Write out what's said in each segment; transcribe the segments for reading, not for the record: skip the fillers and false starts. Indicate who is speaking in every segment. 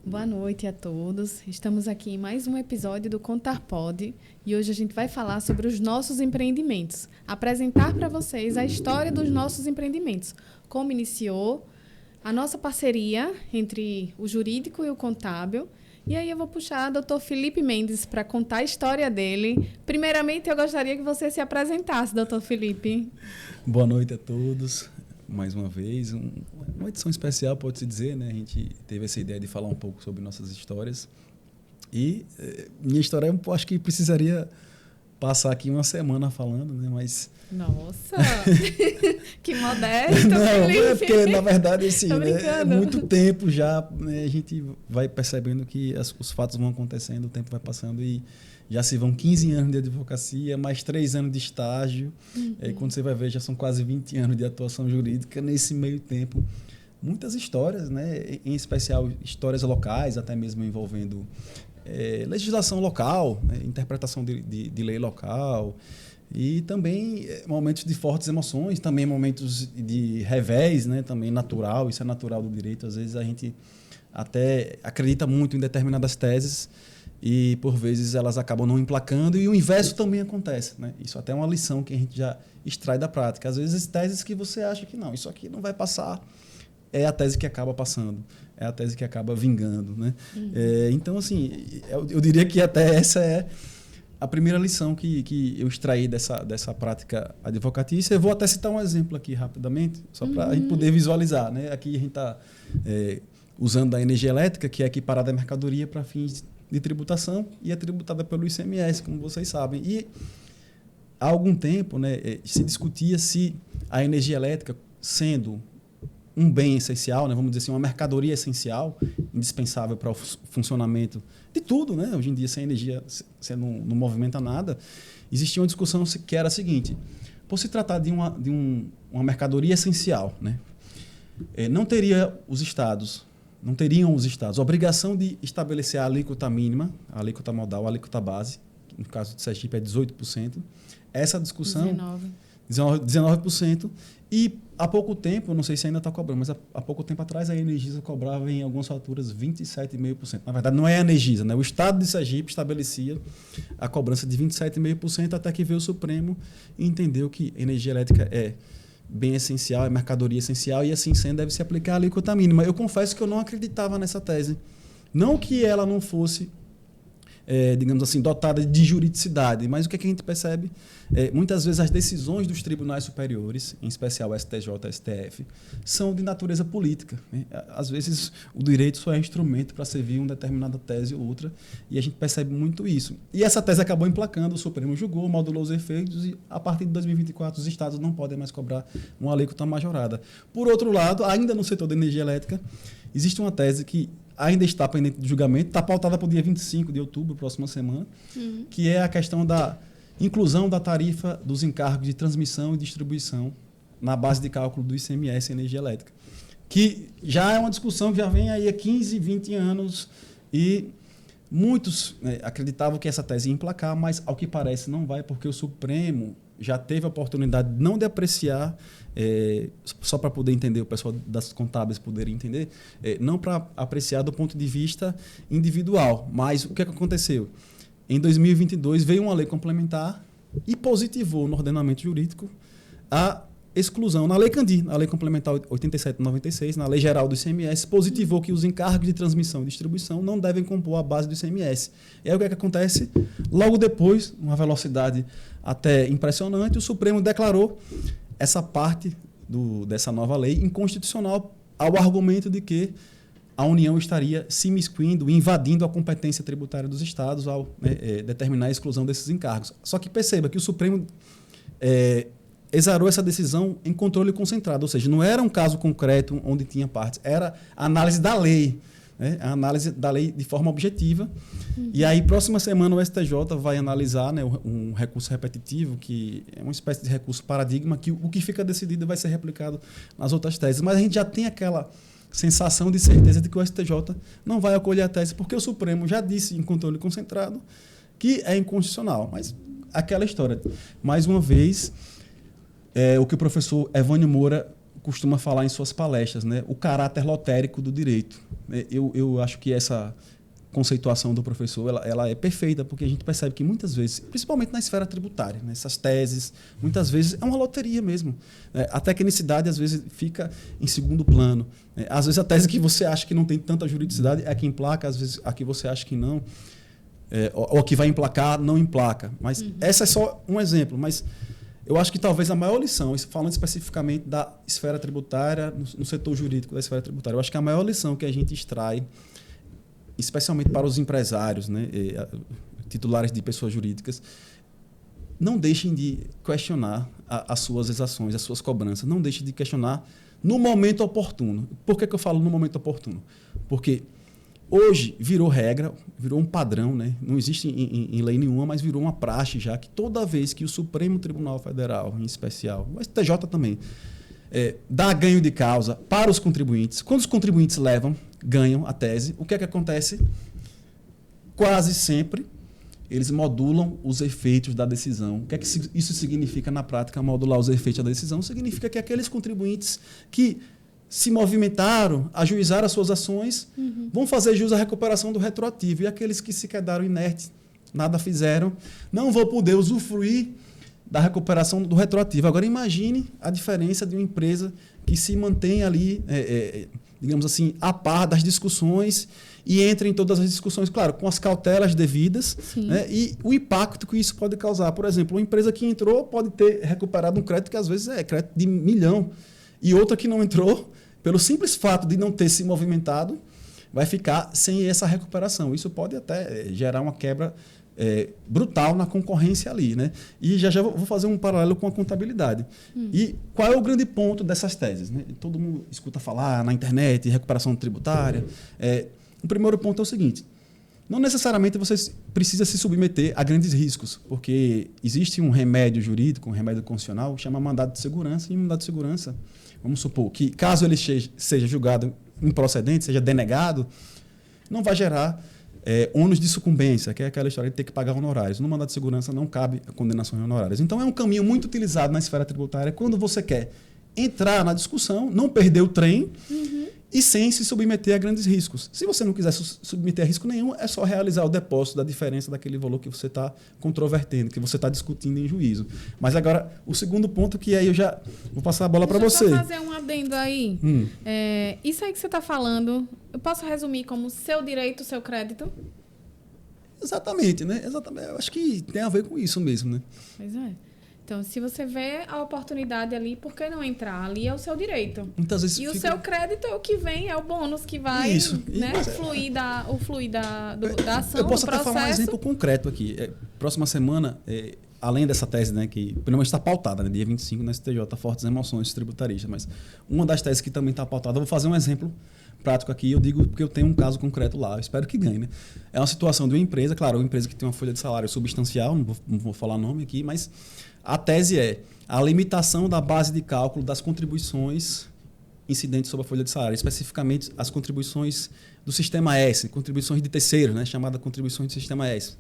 Speaker 1: Boa noite a todos. Estamos aqui em mais um episódio do Contar Pode e hoje a gente vai falar sobre os nossos empreendimentos, apresentar para vocês a história dos nossos empreendimentos, como iniciou a nossa parceria entre o jurídico e o contábil. E aí eu vou puxar o Dr. Felipe Mendes para contar a história dele. Primeiramente, eu gostaria que você se apresentasse, Dr. Felipe.
Speaker 2: Boa noite a todos. Mais uma vez, uma edição especial, pode-se dizer, né? A gente teve essa ideia de falar um pouco sobre nossas histórias. E minha história, eu acho que precisaria passar aqui uma semana falando, né? Mas...
Speaker 1: Nossa! Que modesto,
Speaker 2: não,
Speaker 1: Felipe!
Speaker 2: é porque, na verdade, assim,
Speaker 1: Tô
Speaker 2: né,
Speaker 1: brincando.
Speaker 2: é muito tempo já, né? A gente vai percebendo que os fatos vão acontecendo, o tempo vai passando e já se vão 15 anos de advocacia, mais 3 anos de estágio. Quando você vai ver, já são quase 20 anos de atuação jurídica. Nesse meio tempo, muitas histórias, né? Em especial histórias locais, até mesmo envolvendo legislação local, né? Interpretação de lei local. E também momentos de fortes emoções, também momentos de revés, né? Também natural, isso é natural do direito. Às vezes a gente até acredita muito em determinadas teses, e por vezes elas acabam não emplacando, e o inverso também acontece, né? Isso até é uma lição que a gente já extrai da prática. Às vezes teses que você acha que não, isso aqui não vai passar, é a tese que acaba passando, é a tese que acaba vingando, né? Então, assim, eu diria que até essa é a primeira lição que eu extraí dessa prática advocatícia. Eu vou até citar um exemplo aqui rapidamente, só para a gente poder visualizar, né? Aqui a gente está usando a energia elétrica, que é equiparada à mercadoria para fins de tributação e é tributada pelo ICMS, como vocês sabem. E há algum tempo, né, se discutia se a energia elétrica, sendo um bem essencial, né, vamos dizer assim, uma mercadoria essencial, indispensável para o funcionamento de tudo, né? Hoje em dia, sem energia, você não movimenta nada. Existia uma discussão que era a seguinte: por se tratar de uma mercadoria essencial, né, não teriam os estados a obrigação de estabelecer a alíquota mínima, a alíquota modal, a alíquota base, que no caso de Sergipe é 18%. Essa discussão... 19%. E há pouco tempo, não sei se ainda está cobrando, mas há pouco tempo atrás a Energisa cobrava em algumas faturas 27,5%. Na verdade, não é a Energisa, né? O Estado de Sergipe estabelecia a cobrança de 27,5%, até que veio o Supremo e entendeu que energia elétrica é bem essencial, é mercadoria essencial, e assim sendo deve se aplicar a alíquota mínima. Eu confesso que eu não acreditava nessa tese. Não que ela não fosse, digamos assim, dotada de juridicidade, mas o que a gente percebe, muitas vezes as decisões dos tribunais superiores, em especial o STJ e STF, são de natureza política, né? Às vezes o direito só é instrumento para servir uma determinada tese ou outra, e a gente percebe muito isso. E essa tese acabou emplacando, o Supremo julgou, modulou os efeitos, e a partir de 2024 os estados não podem mais cobrar uma alíquota majorada. Por outro lado, ainda no setor da energia elétrica, existe uma tese que ainda está pendente de julgamento, está pautada para o dia 25 de outubro, próxima semana, que é a questão da inclusão da tarifa dos encargos de transmissão e distribuição na base de cálculo do ICMS energia elétrica, que já é uma discussão que já vem aí há 15, 20 anos, e muitos acreditavam que essa tese ia emplacar, mas ao que parece não vai, porque o Supremo já teve a oportunidade não de apreciar, só para poder entender, o pessoal das contábeis poderem entender, não para apreciar do ponto de vista individual. Mas o que aconteceu? Em 2022 veio uma lei complementar e positivou no ordenamento jurídico a exclusão, na Lei Candir, na Lei Complementar 87/96, na Lei Geral do ICMS, positivou que os encargos de transmissão e distribuição não devem compor a base do ICMS. E aí o que acontece? Logo depois, uma velocidade até impressionante, o Supremo declarou essa parte dessa nova lei inconstitucional, ao argumento de que a União estaria se imiscuindo, invadindo a competência tributária dos estados ao determinar a exclusão desses encargos. Só que perceba que o Supremo exarou essa decisão em controle concentrado, ou seja, não era um caso concreto onde tinha partes, era a análise da lei, né? A análise da lei de forma objetiva. E aí, próxima semana, o STJ vai analisar, né, um recurso repetitivo, que é uma espécie de recurso paradigma, que o que fica decidido vai ser replicado nas outras teses. Mas a gente já tem aquela sensação de certeza de que o STJ não vai acolher a tese, porque o Supremo já disse em controle concentrado que é inconstitucional. Mas aquela história, mais uma vez, o que o professor Evânio Moura costuma falar em suas palestras, né? O caráter lotérico do direito. Eu acho que essa conceituação do professor ela é perfeita, porque a gente percebe que muitas vezes, principalmente na esfera tributária, né, essas teses, muitas vezes é uma loteria mesmo. A tecnicidade, às vezes, fica em segundo plano. Às vezes, a tese que você acha que não tem tanta juridicidade é a que emplaca, às vezes, a que você acha que não, ou a que vai emplacar, não emplaca. Mas essa é só um exemplo. Mas eu acho que talvez a maior lição, falando especificamente da esfera tributária, no setor jurídico da esfera tributária, eu acho que a maior lição que a gente extrai, especialmente para os empresários, né, titulares de pessoas jurídicas, não deixem de questionar as suas exações, as suas cobranças. Não deixem de questionar no momento oportuno. Por que eu falo no momento oportuno? Porque hoje virou regra, virou um padrão, né? Não existe em lei nenhuma, mas virou uma praxe já, que toda vez que o Supremo Tribunal Federal, em especial, o STJ também, dá ganho de causa para os contribuintes, quando os contribuintes ganham a tese, o que é que acontece? Quase sempre eles modulam os efeitos da decisão. O que é que isso significa na prática, modular os efeitos da decisão? Significa que aqueles contribuintes que se movimentaram, ajuizaram as suas ações, vão fazer jus à recuperação do retroativo. E aqueles que se quedaram inertes, nada fizeram, não vão poder usufruir da recuperação do retroativo. Agora, imagine a diferença de uma empresa que se mantém ali, digamos assim, a par das discussões e entra em todas as discussões, claro, com as cautelas devidas, né, e o impacto que isso pode causar. Por exemplo, uma empresa que entrou pode ter recuperado um crédito que às vezes é crédito de 1 milhão, e outra que não entrou, pelo simples fato de não ter se movimentado, vai ficar sem essa recuperação. Isso pode até gerar uma quebra brutal na concorrência ali, né? E já vou fazer um paralelo com a contabilidade. E qual é o grande ponto dessas teses, né? Todo mundo escuta falar na internet, recuperação tributária. O primeiro ponto é o seguinte: não necessariamente você precisa se submeter a grandes riscos, porque existe um remédio jurídico, um remédio constitucional, que chama mandado de segurança. E mandado de segurança, vamos supor que, caso ele seja julgado improcedente, seja denegado, não vai gerar ônus de sucumbência, que é aquela história de ter que pagar honorários. No mandado de segurança não cabe a condenação em honorários. Então, é um caminho muito utilizado na esfera tributária quando você quer entrar na discussão, não perder o trem e sem se submeter a grandes riscos. Se você não quiser submeter a risco nenhum, é só realizar o depósito da diferença daquele valor que você está controvertendo, que você está discutindo em juízo. Mas agora, o segundo ponto, que aí eu já vou passar a bola para você.
Speaker 1: Deixa eu fazer um adendo aí. Isso aí que você está falando, eu posso resumir como seu direito, seu crédito?
Speaker 2: Exatamente, né? Exatamente. Eu acho que tem a ver com isso mesmo, né?
Speaker 1: Pois é. Então, se você vê a oportunidade ali, por que não entrar? Ali é o seu direito.
Speaker 2: Muitas vezes
Speaker 1: o seu crédito é o que vem, é o bônus que vai, né, fluir da ação,
Speaker 2: eu posso até falar um exemplo concreto aqui. Próxima semana, além dessa tese, né, que pelo menos está pautada, né, dia 25 na STJ, Fortes Emoções Tributaristas, mas uma das teses que também está pautada, eu vou fazer um exemplo prático aqui, eu digo porque eu tenho um caso concreto lá, eu espero que ganhe, né? É uma situação de uma empresa, claro, uma empresa que tem uma folha de salário substancial, não vou falar nome aqui, mas a tese é a limitação da base de cálculo das contribuições incidentes sobre a folha de salário, especificamente as contribuições do Sistema S, contribuições de terceiros, né, chamada contribuições do Sistema S.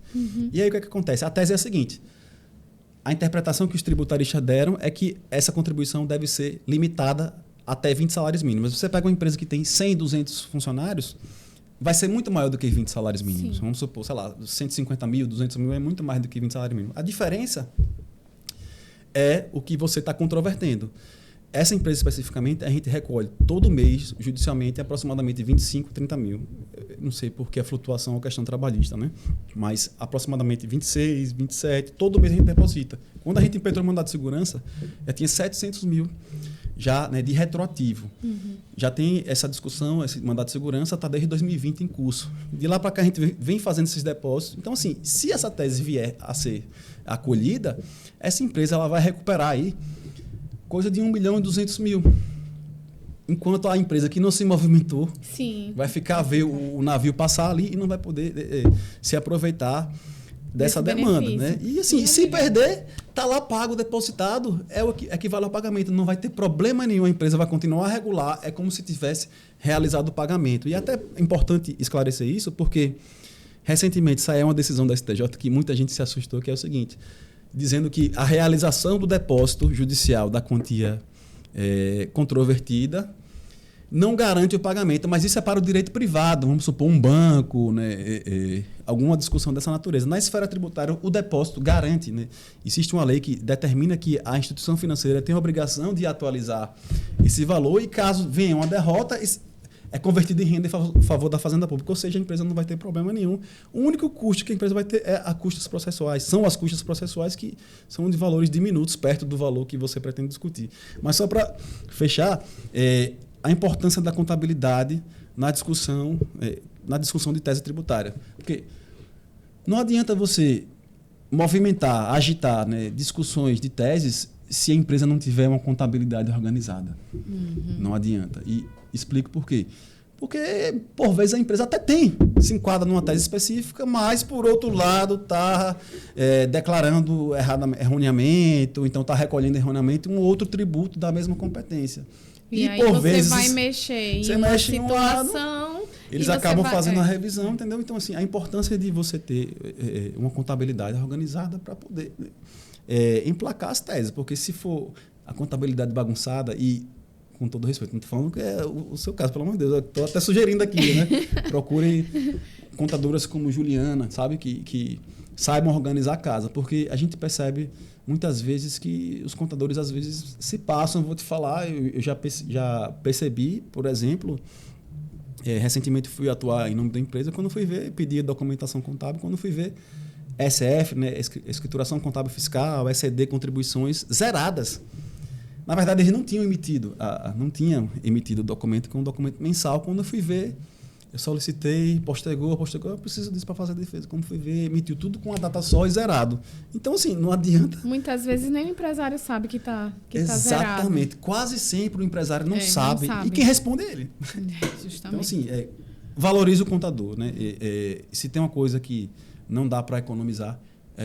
Speaker 2: E aí o que acontece? A tese é a seguinte: a interpretação que os tributaristas deram é que essa contribuição deve ser limitada até 20 salários mínimos. Você pega uma empresa que tem 100, 200 funcionários, vai ser muito maior do que 20 salários mínimos. Sim. Vamos supor, sei lá, 150 mil, 200 mil é muito mais do que 20 salários mínimos. A diferença é o que você está controvertendo. Essa empresa especificamente, a gente recolhe todo mês, judicialmente, aproximadamente 25, 30 mil. Não sei por que a flutuação é uma questão trabalhista, né? Mas aproximadamente 26, 27, todo mês a gente deposita. Quando a gente impetrou o mandado de segurança, já tinha 700 mil já, né, de retroativo. Já tem essa discussão, esse mandado de segurança está desde 2020 em curso. De lá para cá a gente vem fazendo esses depósitos. Então, assim, se essa tese vier a ser acolhida, essa empresa ela vai recuperar aí coisa de 1 milhão e 200 mil. Enquanto a empresa que não se movimentou vai ficar a ver o navio passar ali e não vai poder se aproveitar dessa demanda, né? E assim, se perder, está lá pago, depositado, é o que equivale ao pagamento. Não vai ter problema nenhum, a empresa vai continuar a regular, é como se tivesse realizado o pagamento. E até é importante esclarecer isso, porque recentemente saiu uma decisão da STJ que muita gente se assustou, que é o seguinte: dizendo que a realização do depósito judicial da quantia controvertida, não garante o pagamento, mas isso é para o direito privado, vamos supor um banco, né, alguma discussão dessa natureza. Na esfera tributária, o depósito garante, né, existe uma lei que determina que a instituição financeira tem a obrigação de atualizar esse valor e caso venha uma derrota, é convertido em renda em favor da Fazenda Pública, ou seja, a empresa não vai ter problema nenhum. O único custo que a empresa vai ter é a custas processuais. São as custas processuais que são de valores diminutos, perto do valor que você pretende discutir. Mas só para fechar, a importância da contabilidade na discussão de tese tributária. Porque não adianta você movimentar, agitar, né, discussões de teses se a empresa não tiver uma contabilidade organizada. Não adianta. E explico por quê. Porque, por vezes, a empresa até se enquadra numa tese específica, mas, por outro lado, está declarando erroneamente, ou então está recolhendo erroneamente um outro tributo da mesma competência.
Speaker 1: E aí por vezes, vai mexer em uma situação...
Speaker 2: Eles acabam fazendo a revisão, entendeu? Então, assim, a importância de você ter uma contabilidade organizada para poder emplacar as teses. Porque se for a contabilidade bagunçada e... Com todo respeito, não estou falando que é o seu caso, pelo amor de Deus. Estou até sugerindo aqui, né? Procure contadoras como Juliana, sabe? Que saibam organizar a casa. Porque a gente percebe muitas vezes que os contadores, às vezes, se passam. Vou te falar, eu já percebi, por exemplo, recentemente fui atuar em nome da empresa, quando fui ver, pedir documentação contábil, quando fui ver SF, né? Escrituração contábil fiscal, SED, contribuições zeradas. Na verdade, eles não tinham emitido o documento com um documento mensal. Quando eu fui ver, eu solicitei, postergou, eu preciso disso para fazer a defesa. Quando fui ver, emitiu tudo com a data só e zerado. Então, assim, não adianta.
Speaker 1: Muitas vezes nem o empresário sabe que está zerado.
Speaker 2: Exatamente. Quase sempre o empresário não sabe. E quem responde é ele.
Speaker 1: Justamente.
Speaker 2: Então, assim, valorize o contador, né? Se tem uma coisa que não dá para economizar,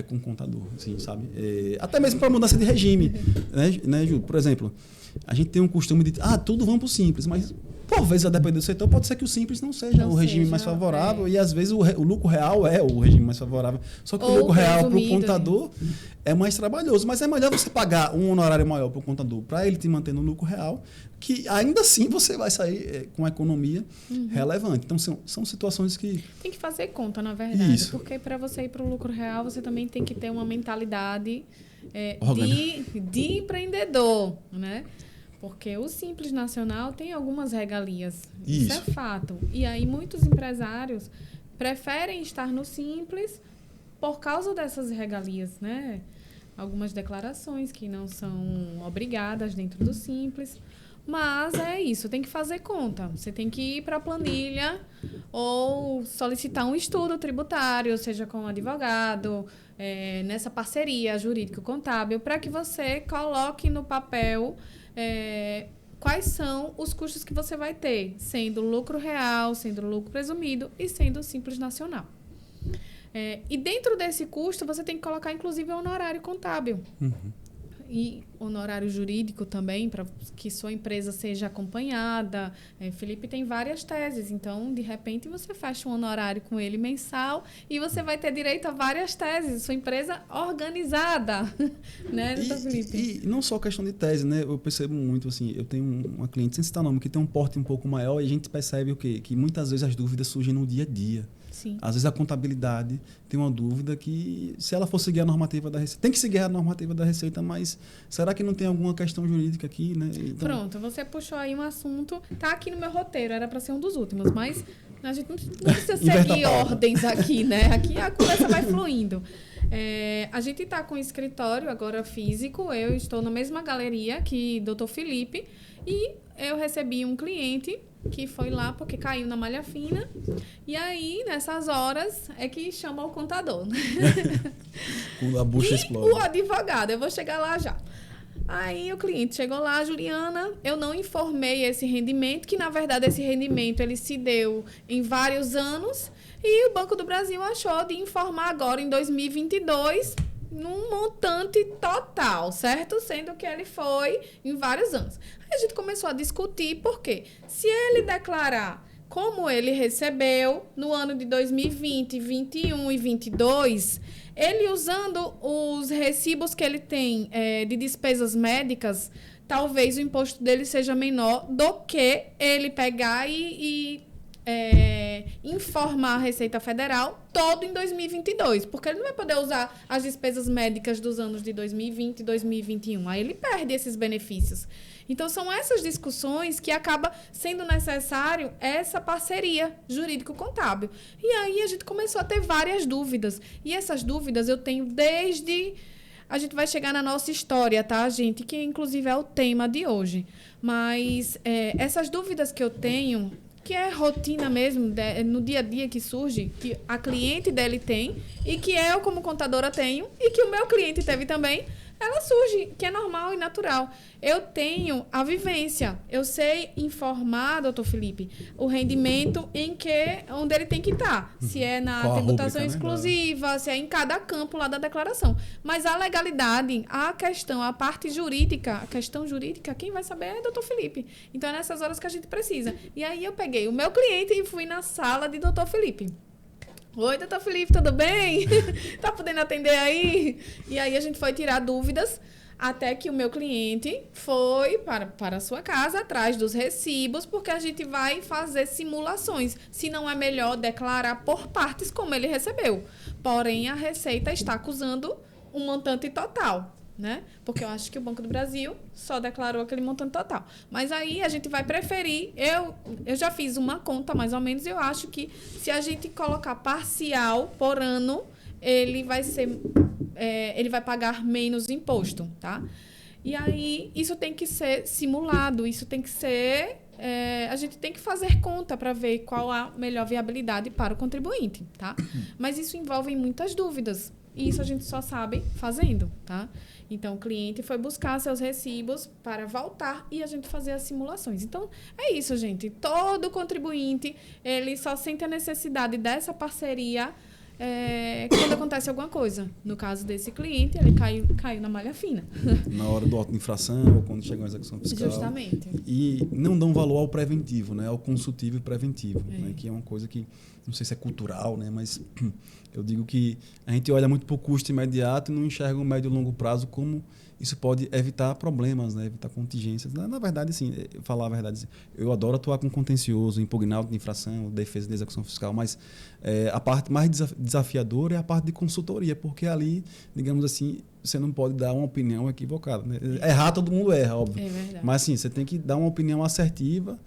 Speaker 2: com o contador, assim, sabe? Até mesmo para mudança de regime, né, Ju? Por exemplo, a gente tem um costume de tudo vamos para o simples, mas por vezes, a depender do setor, pode ser que o simples não seja o regime mais favorável e às vezes o lucro real é o regime mais favorável. Só que o lucro real para o contador é mais trabalhoso, mas é melhor você pagar um honorário maior para o contador para ele te manter no lucro real, que ainda assim você vai sair com economia relevante. Então, são situações que...
Speaker 1: Tem que fazer conta, na verdade.
Speaker 2: Isso.
Speaker 1: Porque para você ir para o lucro real, você também tem que ter uma mentalidade de empreendedor, né? Porque o Simples Nacional tem algumas regalias. Isso é fato. E aí muitos empresários preferem estar no Simples por causa dessas regalias, né? Algumas declarações que não são obrigadas dentro do Simples. Mas é isso, tem que fazer conta. Você tem que ir para a planilha ou solicitar um estudo tributário, seja com um advogado, nessa parceria jurídico-contábil, para que você coloque no papel quais são os custos que você vai ter, sendo lucro real, sendo lucro presumido e sendo Simples Nacional. E dentro desse custo, você tem que colocar, inclusive, o honorário contábil. E honorário jurídico também, para que sua empresa seja acompanhada. Felipe tem várias teses, então, de repente, você fecha um honorário com ele mensal e você vai ter direito a várias teses, sua empresa organizada. Né, Felipe?
Speaker 2: E não só questão de tese, né? Eu percebo muito, assim, eu tenho uma cliente, sem citar nome, que tem um porte um pouco maior e a gente percebe o quê? Que muitas vezes as dúvidas surgem no dia a dia.
Speaker 1: Sim.
Speaker 2: Às vezes a contabilidade tem uma dúvida que, se ela for seguir a normativa da Receita, tem que seguir a normativa da Receita, mas será que não tem alguma questão jurídica aqui, né? Então...
Speaker 1: Pronto, você puxou aí um assunto, tá aqui no meu roteiro, era para ser um dos últimos, mas a gente não precisa seguir ordens aqui, né? Aqui a conversa vai fluindo. A gente está com um escritório agora físico, eu estou na mesma galeria que Dr. Felipe e eu recebi um cliente que foi lá porque caiu na malha fina. E aí, nessas horas, é que chama o contador.
Speaker 2: A bucha explode.
Speaker 1: O advogado, eu vou chegar lá já. Aí o cliente chegou lá, Juliana, eu não informei esse rendimento, que na verdade esse rendimento ele se deu em vários anos, e o Banco do Brasil achou de informar agora em 2022 num montante total, certo? Sendo que ele foi em vários anos. Aí a gente começou a discutir por quê? Se ele declarar como ele recebeu no ano de 2020, 21 e 22, ele usando os recibos que ele tem de despesas médicas, talvez o imposto dele seja menor do que ele pegar e informar a Receita Federal todo em 2022, porque ele não vai poder usar as despesas médicas dos anos de 2020 e 2021. Aí ele perde esses benefícios. Então, são essas discussões que acaba sendo necessário essa parceria jurídico-contábil. E aí a gente começou a ter várias dúvidas. E essas dúvidas eu tenho desde... A gente vai chegar na nossa história, tá, gente? Que, inclusive, é o tema de hoje. Mas essas dúvidas que eu tenho, que é rotina mesmo, no dia a dia que surge, que a cliente dele tem, e que eu, como contadora, tenho, e que o meu cliente teve também, ela surge, que é normal e natural. Eu tenho a vivência. Eu sei informar, doutor Felipe, o rendimento onde ele tem que estar. Se é na tributação exclusiva, se é em cada campo lá da declaração. Mas a legalidade, a questão, a parte jurídica, a questão jurídica, quem vai saber é doutor Felipe. Então, é nessas horas que a gente precisa. E aí, eu peguei o meu cliente e fui na sala de doutor Felipe. Oi, doutor Felipe, tudo bem? Tá podendo atender aí? E aí a gente foi tirar dúvidas até que o meu cliente foi para a sua casa atrás dos recibos, porque a gente vai fazer simulações. Se não é melhor declarar por partes como ele recebeu. Porém, a Receita está acusando um montante total, né? Porque eu acho que o Banco do Brasil só declarou aquele montante total. Mas aí a gente vai preferir... Eu já fiz uma conta, mais ou menos, e eu acho que se a gente colocar parcial por ano, ele vai pagar menos imposto, tá? E aí, isso tem que ser simulado, isso tem que ser... a gente tem que fazer conta para ver qual a melhor viabilidade para o contribuinte, tá? Mas isso envolve muitas dúvidas. E isso a gente só sabe fazendo, tá? Então, o cliente foi buscar seus recibos para voltar e a gente fazer as simulações. Então, é isso, gente. Todo contribuinte, ele só sente a necessidade dessa parceria quando acontece alguma coisa. No caso desse cliente, ele caiu na malha fina.
Speaker 2: Na hora do auto de infração ou quando chega uma execução fiscal.
Speaker 1: Justamente.
Speaker 2: E não dão valor ao preventivo, né? Ao consultivo e preventivo, né? Que é uma coisa que, não sei se é cultural, né? Mas eu digo que a gente olha muito para o custo imediato e não enxerga o médio e longo prazo como isso pode evitar problemas, né? Evitar contingências. Na verdade, assim, falar a verdade, assim, eu adoro atuar com contencioso, impugnar auto de infração, defesa de execução fiscal, mas a parte mais desafiadora é a parte de consultoria, porque ali, digamos assim, você não pode dar uma opinião equivocada, né? Errar, todo mundo erra, óbvio.
Speaker 1: É verdade.
Speaker 2: Mas, assim, você tem que dar uma opinião assertiva,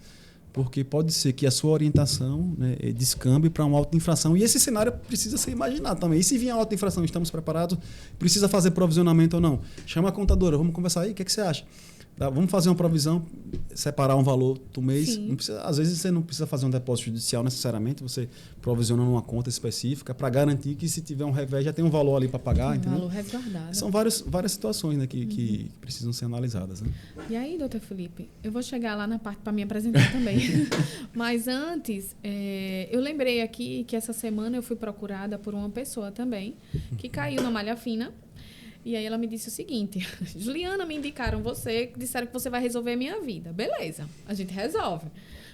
Speaker 2: porque pode ser que a sua orientação, né, descambe para uma auto-infração. E esse cenário precisa ser imaginado também. E se vier a auto-infração, estamos preparados? Precisa fazer provisionamento ou não? Chama a contadora, vamos conversar aí, o que é que você acha? Vamos fazer uma provisão, separar um valor do mês. Não precisa, às vezes você não precisa fazer um depósito judicial necessariamente, você provisiona numa conta específica para garantir que se tiver um revés já tem um valor ali para pagar. Entendeu?
Speaker 1: Valor resguardado.
Speaker 2: São várias situações, né, que precisam ser analisadas. Né?
Speaker 1: E aí, doutor Felipe, eu vou chegar lá na parte para me apresentar também. Mas antes, eu lembrei aqui que essa semana eu fui procurada por uma pessoa também que caiu na malha fina. E aí ela me disse o seguinte: Juliana, me indicaram você, disseram que você vai resolver a minha vida. Beleza, a gente resolve.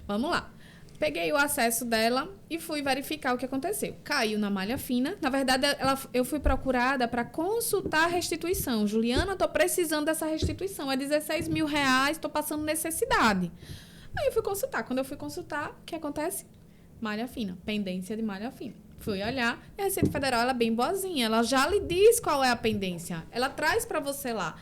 Speaker 1: Vamos lá. Peguei o acesso dela e fui verificar o que aconteceu. Caiu na malha fina. Na verdade, eu fui procurada para consultar a restituição. Juliana, estou precisando dessa restituição. É 16 mil reais, estou passando necessidade. Aí eu fui consultar. Quando eu fui consultar, o que acontece? Malha fina, pendência de malha fina. Fui olhar e a Receita Federal ela é bem boazinha. Ela já lhe diz qual é a pendência. Ela traz para você lá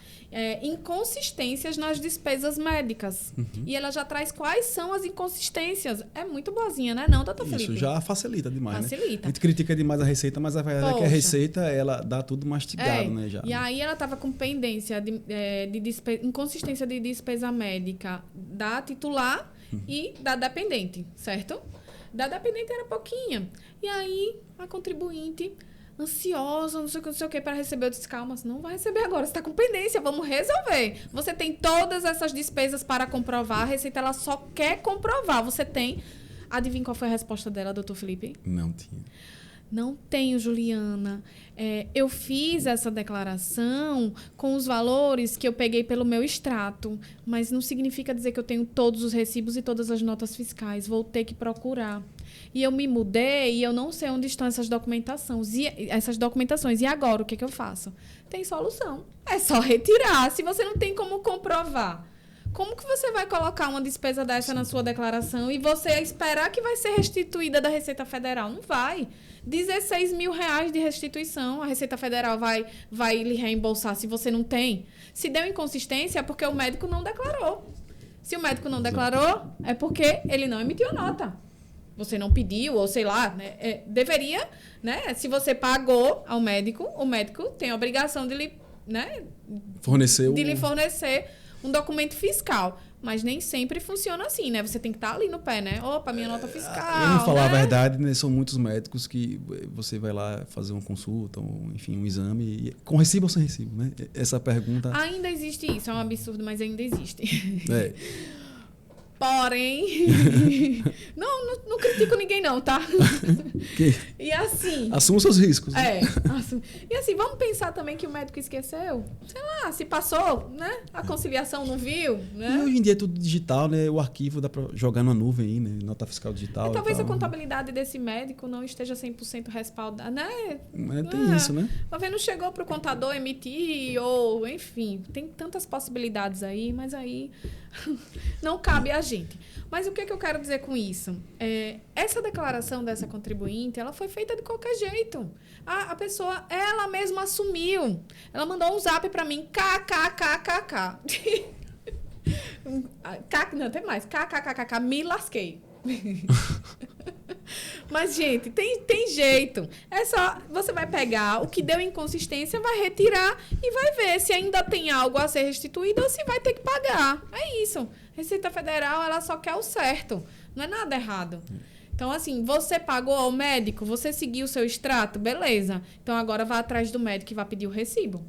Speaker 1: inconsistências nas despesas médicas. E ela já traz quais são as inconsistências. É muito boazinha, né? Não, doutor Felipe?
Speaker 2: Isso já facilita demais,
Speaker 1: facilita.
Speaker 2: Né? A gente critica demais a Receita, mas a verdade é que a Receita ela dá tudo mastigado, né? Já.
Speaker 1: E aí ela estava com pendência de inconsistência de despesa médica da titular e da dependente, certo? Da dependente era pouquinha. E aí, a contribuinte, ansiosa, não sei o que, para receber. Eu disse, calma, você não vai receber agora, você está com pendência, vamos resolver. Você tem todas essas despesas para comprovar, a Receita ela só quer comprovar. Você tem... Adivinha qual foi a resposta dela, doutor Felipe?
Speaker 2: Não tinha.
Speaker 1: Não tenho, Juliana. Eu fiz essa declaração com os valores que eu peguei pelo meu extrato, mas não significa dizer que eu tenho todos os recibos e todas as notas fiscais. Vou ter que procurar. E eu me mudei e eu não sei onde estão essas documentações. E agora, o que eu faço? Tem solução. É só retirar. Se você não tem como comprovar Como que você vai colocar uma despesa dessa na sua declaração e você esperar que vai ser restituída da Receita Federal? Não vai. 16 mil reais de restituição, a Receita Federal vai lhe reembolsar se você não tem. Se deu inconsistência, é porque o médico não declarou. Se o médico não declarou, é porque ele não emitiu a nota. Você não pediu, ou sei lá, né? Deveria, né? Se você pagou ao médico, o médico tem a obrigação de lhe, né? lhe fornecer um documento fiscal. Mas nem sempre funciona assim, né? Você tem que estar ali no pé, né? Opa, minha nota fiscal.
Speaker 2: Eu não falar
Speaker 1: né?
Speaker 2: a verdade, né? São muitos médicos que você vai lá fazer uma consulta, ou, enfim, um exame, com recibo ou sem recibo, né? Essa pergunta...
Speaker 1: Ainda existe isso, é um absurdo, mas ainda existe.
Speaker 2: É.
Speaker 1: Porém, não critico ninguém não, tá? E assim...
Speaker 2: Assuma seus riscos. Né?
Speaker 1: E assim, vamos pensar também que o médico esqueceu. Sei lá, se passou, né? A conciliação não viu, né?
Speaker 2: E hoje em dia é tudo digital, né? O arquivo dá para jogar na nuvem aí, né? Nota fiscal digital.
Speaker 1: E talvez a contabilidade desse médico não esteja 100% respaldada, né?
Speaker 2: Tem isso, né?
Speaker 1: Talvez não chegou para o contador emitir, ou enfim, tem tantas possibilidades aí, mas aí não cabe a gente. Mas o que eu quero dizer com isso? Essa declaração dessa contribuinte, ela foi feita de qualquer jeito. A pessoa, ela mesma assumiu. Ela mandou um zap para mim, kkkk. Não, tem mais. Kkkk, me lasquei. Mas, gente, tem jeito. É só, você vai pegar o que deu inconsistência, vai retirar e vai ver se ainda tem algo a ser restituído ou se vai ter que pagar. É isso. Receita Federal, ela só quer o certo. Não é nada errado. Então, assim, você pagou ao médico, você seguiu o seu extrato, beleza. Então, agora vá atrás do médico e vá pedir o recibo.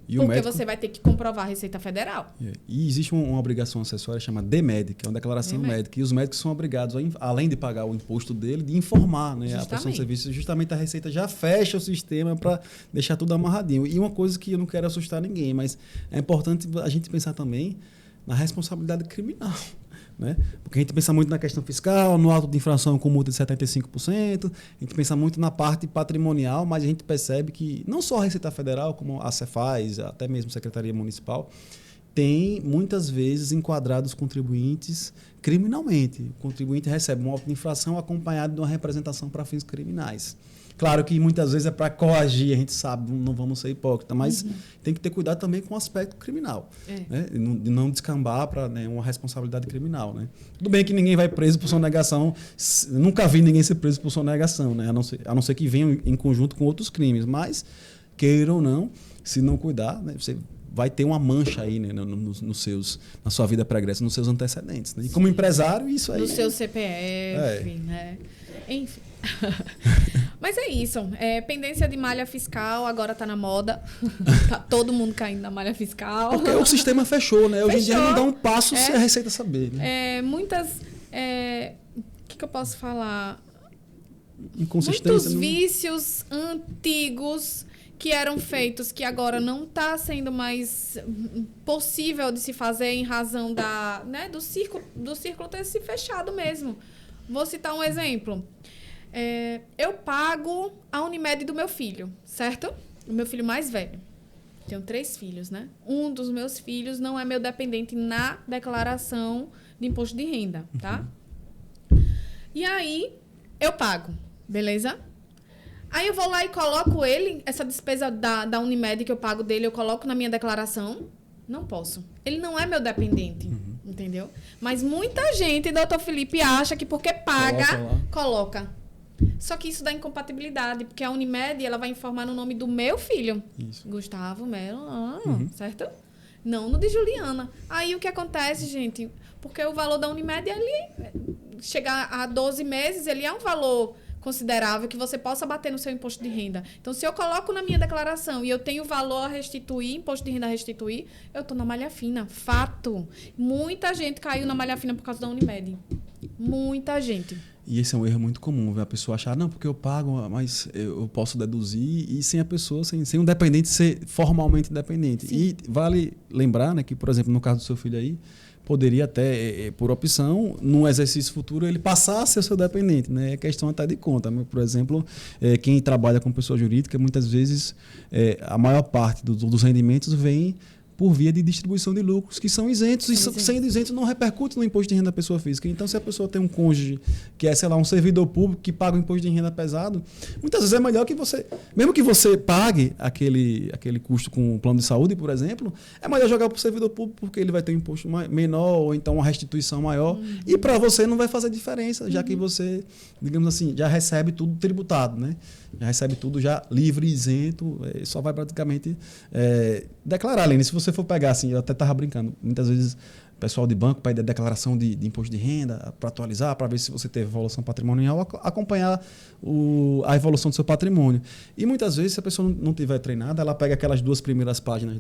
Speaker 2: E
Speaker 1: porque
Speaker 2: médico...
Speaker 1: você vai ter que comprovar a Receita Federal.
Speaker 2: E existe uma obrigação acessória chamada DMED, que é uma declaração médica. E os médicos são obrigados, além de pagar o imposto dele, de informar, né, a prestação de serviço. Justamente a Receita já fecha o sistema para deixar tudo amarradinho. E uma coisa que eu não quero assustar ninguém, mas é importante a gente pensar também na responsabilidade criminal. Né? Porque a gente pensa muito na questão fiscal, no auto de infração com multa de 75%, a gente pensa muito na parte patrimonial, mas a gente percebe que não só a Receita Federal, como a Cefaz, até mesmo a Secretaria Municipal, tem muitas vezes enquadrado os contribuintes criminalmente. O contribuinte recebe um auto de infração acompanhado de uma representação para fins criminais. Claro que muitas vezes é para coagir, a gente sabe, não vamos ser hipócritas, mas tem que ter cuidado também com o aspecto criminal. Né? De não descambar para, né, uma responsabilidade criminal. Né? Tudo bem que ninguém vai preso por sonegação, nunca vi ninguém ser preso por sonegação, né? A não ser que venham em conjunto com outros crimes, mas, queira ou não, se não cuidar, né, você vai ter uma mancha aí, né, na sua vida pregressa, nos seus antecedentes. Né? E como empresário, isso aí...
Speaker 1: No seu CPF, né? Enfim. Mas é isso. Pendência de malha fiscal agora está na moda. Tá todo mundo caindo na malha fiscal.
Speaker 2: Porque o sistema fechou, né? Hoje em dia não dá um passo se a Receita saber. Né?
Speaker 1: Muitas... O que eu posso falar?
Speaker 2: Inconsistência.
Speaker 1: Muitos vícios antigos que eram feitos, que agora não está sendo mais possível de se fazer em razão do círculo ter se fechado mesmo. Vou citar um exemplo. Eu pago a Unimed do meu filho, certo? O meu filho mais velho. Tenho 3 filhos, né? Um dos meus filhos não é meu dependente na declaração de imposto de renda, tá? E aí, eu pago, beleza? Aí eu vou lá e coloco essa despesa da Unimed que eu pago dele, eu coloco na minha declaração. Não posso. Ele não é meu dependente, entendeu? Mas muita gente, doutor Felipe, acha que porque paga, coloca. Só que isso dá incompatibilidade, porque a Unimed, ela vai informar no nome do meu filho. Isso. Gustavo Melo, certo? Não no de Juliana. Aí o que acontece, gente? Porque o valor da Unimed, ele chega a 12 meses, ele é um valor considerável que você possa bater no seu imposto de renda. Então, se eu coloco na minha declaração e eu tenho valor a restituir, imposto de renda a restituir, eu estou na malha fina. Fato. Muita gente caiu na malha fina por causa da Unimed. Muita gente.
Speaker 2: E esse é um erro muito comum, a pessoa achar, não, porque eu pago, mas eu posso deduzir, e sem a pessoa, sem um dependente ser formalmente dependente. Sim. E vale lembrar, né, que, por exemplo, no caso do seu filho aí, poderia até, por opção, no exercício futuro, ele passar a ser seu dependente. Né? É questão até de conta. Por exemplo, quem trabalha com pessoa jurídica, muitas vezes, a maior parte dos rendimentos vem por via de distribuição de lucros, que são isentos, e sendo isentos não repercute no imposto de renda da pessoa física. Então, se a pessoa tem um cônjuge que é, sei lá, um servidor público que paga um imposto de renda pesado, muitas vezes é melhor que você, mesmo que você pague aquele custo com o plano de saúde, por exemplo, é melhor jogar para o servidor público, porque ele vai ter um imposto menor, ou então uma restituição maior, e para você não vai fazer diferença, já que você, digamos assim, já recebe tudo tributado, né? Já recebe tudo já livre, isento, só vai praticamente declarar, Lene. Se você for pegar, assim, eu até estava brincando, muitas vezes o pessoal de banco pede a declaração de imposto de renda para atualizar, para ver se você teve evolução patrimonial, acompanhar a evolução do seu patrimônio. E muitas vezes, se a pessoa não tiver treinada, ela pega aquelas 2 primeiras páginas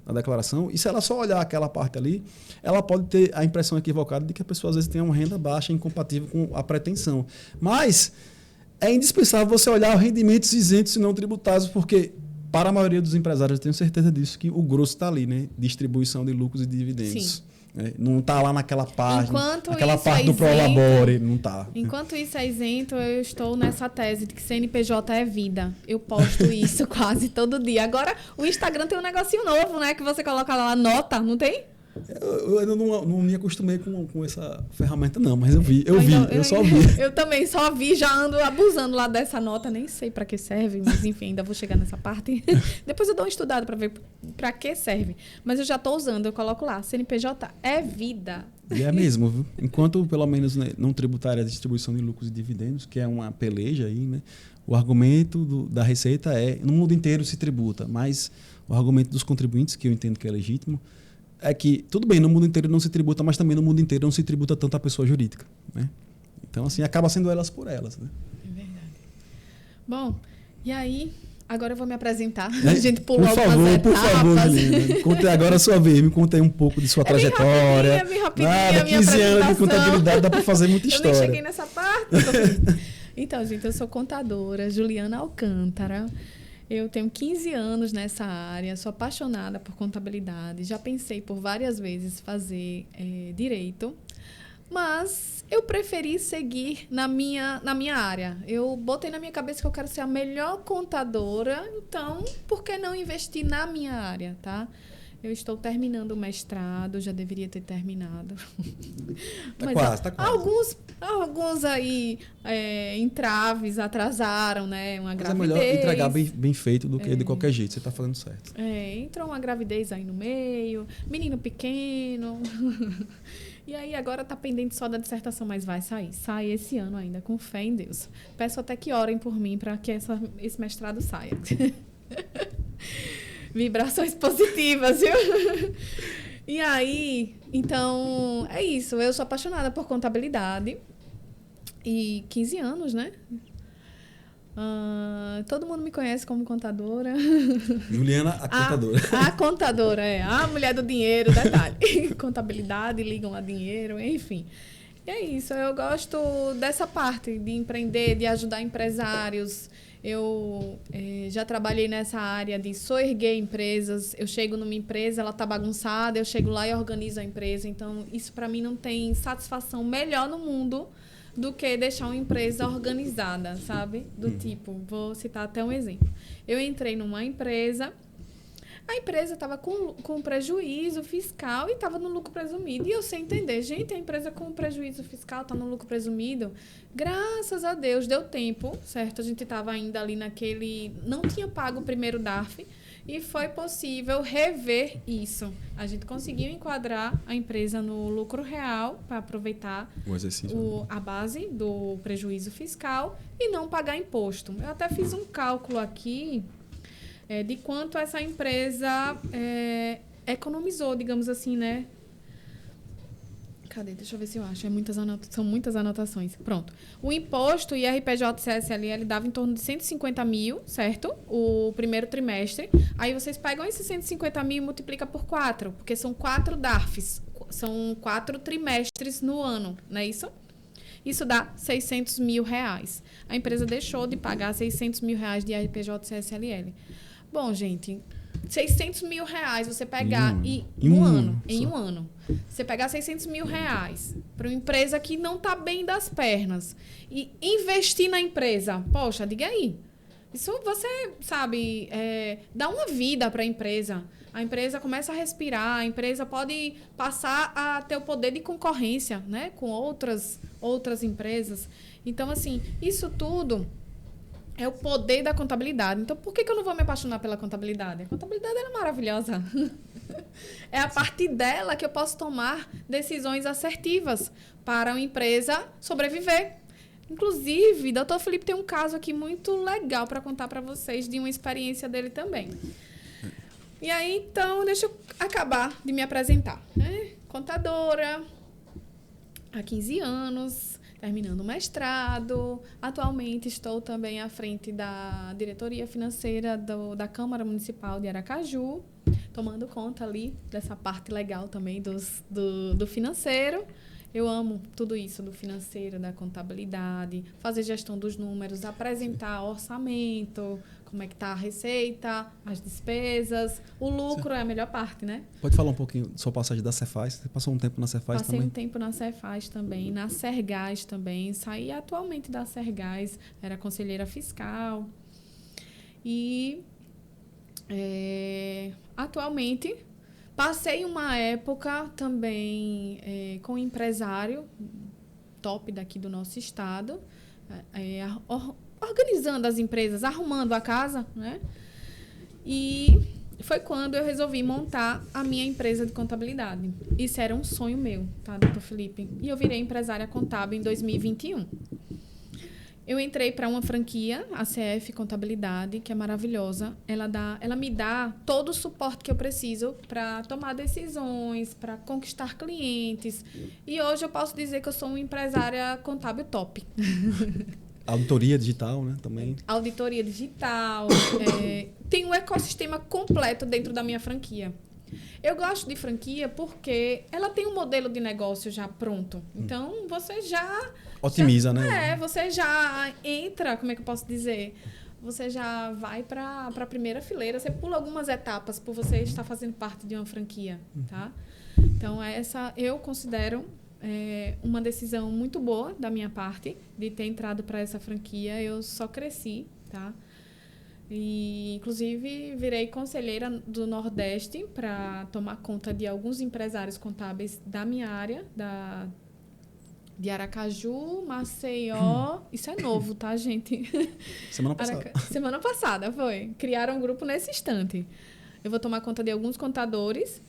Speaker 2: da declaração, e se ela só olhar aquela parte ali, ela pode ter a impressão equivocada de que a pessoa às vezes tem uma renda baixa, incompatível com a pretensão. Mas é indispensável você olhar os rendimentos isentos e não tributáveis, porque para a maioria dos empresários, eu tenho certeza disso, que o grosso está ali, né? Distribuição de lucros e dividendos. Não está lá naquela página, aquela parte do Prolabore, não está.
Speaker 1: Enquanto isso é isento, eu estou nessa tese de que CNPJ é vida. Eu posto isso quase todo dia. Agora, o Instagram tem um negocinho novo, né? Que você coloca lá a nota, não tem?
Speaker 2: Eu ainda não me acostumei com essa ferramenta, não, mas eu só vi.
Speaker 1: Eu também só vi, já ando abusando lá dessa nota, nem sei para que serve, mas enfim, ainda vou chegar nessa parte. Depois eu dou uma estudada para ver para que serve. Mas eu já estou usando, eu coloco lá, CNPJ é vida.
Speaker 2: E é mesmo, viu? Enquanto, pelo menos, né, não tributária a distribuição de lucros e dividendos, que é uma peleja aí, né? O argumento da Receita no mundo inteiro se tributa, mas o argumento dos contribuintes, que eu entendo que é legítimo, é que, tudo bem, no mundo inteiro não se tributa, mas também no mundo inteiro não se tributa tanto a pessoa jurídica, né? Então, assim, acaba sendo elas por elas, né?
Speaker 1: É verdade. Bom, e aí, agora eu vou me apresentar. A gente pulou algumas etapas.
Speaker 2: Por favor, Juliana. Conte agora a sua vez, me conte aí um pouco de sua trajetória.
Speaker 1: Bem rapidinho,
Speaker 2: 15 anos de contabilidade, dá para fazer muita história.
Speaker 1: Eu nem cheguei nessa parte. Então, gente, eu sou contadora, Juliana Alcântara. Eu tenho 15 anos nessa área, sou apaixonada por contabilidade. Já pensei por várias vezes fazer direito, mas eu preferi seguir na minha área. Eu botei na minha cabeça que eu quero ser a melhor contadora, então por que não investir na minha área, tá? Eu estou terminando o mestrado, já deveria ter terminado.
Speaker 2: Tá quase.
Speaker 1: Alguns aí entraves atrasaram, né? Uma gravidez.
Speaker 2: Mas é melhor entregar bem feito do que de qualquer jeito, você está fazendo certo.
Speaker 1: Entrou uma gravidez aí no meio, menino pequeno. E aí agora está pendente só da dissertação, mas vai sair. Sai esse ano ainda, com fé em Deus. Peço até que orem por mim para que esse mestrado saia. Vibrações positivas, viu? E aí, então, é isso. Eu sou apaixonada por contabilidade. E 15 anos, né? Todo mundo me conhece como contadora.
Speaker 2: Juliana, a contadora.
Speaker 1: A contadora, a mulher do dinheiro, detalhe. Contabilidade, ligam a dinheiro, enfim. E é isso. Eu gosto dessa parte de empreender, de ajudar empresários. Eu já trabalhei nessa área de soerguer empresas. Eu chego numa empresa, ela está bagunçada, eu chego lá e organizo a empresa. Então, isso para mim não tem satisfação melhor no mundo do que deixar uma empresa organizada, sabe? Do tipo, vou citar até um exemplo. Eu entrei numa empresa, a empresa estava com prejuízo fiscal e estava no lucro presumido. E eu sem entender, gente, a empresa com prejuízo fiscal está no lucro presumido. Graças a Deus, deu tempo, certo? A gente estava ainda ali não tinha pago o primeiro DARF e foi possível rever isso. A gente conseguiu enquadrar a empresa no lucro real para aproveitar a base do prejuízo fiscal e não pagar imposto. Eu até fiz um cálculo aqui de quanto essa empresa economizou, digamos assim, né? Cadê? Deixa eu ver se eu acho. São muitas anotações. Pronto. O imposto IRPJ CSLL dava em torno de 150 mil, certo? O primeiro trimestre. Aí vocês pegam esses 150 mil e multiplicam por 4, porque são 4 DARFs. São 4 trimestres no ano, não é isso? Isso dá 600 mil reais. A empresa deixou de pagar 600 mil reais de IRPJ CSLL. Bom, gente, 600 mil reais você pegar em um ano. Você pegar 600 mil reais para uma empresa que não está bem das pernas e investir na empresa, poxa, diga aí. Isso você, sabe, dá uma vida para a empresa. A empresa começa a respirar, a empresa pode passar a ter o poder de concorrência, né, com outras empresas. Então, assim, isso tudo é o poder da contabilidade. Então, por que eu não vou me apaixonar pela contabilidade? A contabilidade é maravilhosa. É a partir dela que eu posso tomar decisões assertivas para uma empresa sobreviver. Inclusive, Dr. Felipe tem um caso aqui muito legal para contar para vocês de uma experiência dele também. E aí, então, deixa eu acabar de me apresentar. Contadora, há 15 anos, terminando o mestrado. Atualmente estou também à frente da diretoria financeira da Câmara Municipal de Aracaju, tomando conta ali dessa parte legal também do financeiro. Eu amo tudo isso do financeiro, da contabilidade, fazer gestão dos números, apresentar orçamento, como é que está a receita, as despesas. O lucro é a melhor parte, né?
Speaker 2: Pode falar um pouquinho da sua passagem da Cefaz? Você passou um tempo na Cefaz também?
Speaker 1: Passei um tempo na Cefaz também, na Sergás também. Saí atualmente da Sergás, era conselheira fiscal. E atualmente passei uma época também com um empresário top daqui do nosso estado, organizando as empresas, arrumando a casa, né? E foi quando eu resolvi montar a minha empresa de contabilidade. Isso era um sonho meu, tá, doutor Felipe? E eu virei empresária contábil em 2021. Eu entrei para uma franquia, a CF Contabilidade, que é maravilhosa. Ela me dá todo o suporte que eu preciso para tomar decisões, para conquistar clientes. E hoje eu posso dizer que eu sou uma empresária contábil top.
Speaker 2: Auditoria digital, né? Também.
Speaker 1: Auditoria digital. Tem um ecossistema completo dentro da minha franquia. Eu gosto de franquia porque ela tem um modelo de negócio já pronto. Então, você já...
Speaker 2: Otimiza, né?
Speaker 1: Você já entra, como é que eu posso dizer? Você já vai para a primeira fileira. Você pula algumas etapas por você estar fazendo parte de uma franquia, tá? Então, essa eu considero uma decisão muito boa da minha parte de ter entrado para essa franquia. Eu só cresci, tá? E, inclusive, virei conselheira do Nordeste para tomar conta de alguns empresários contábeis da minha área, de Aracaju, Maceió. Isso é novo, tá, gente?
Speaker 2: Semana passada.
Speaker 1: Semana passada, foi. Criaram um grupo nesse instante. Eu vou tomar conta de alguns contadores.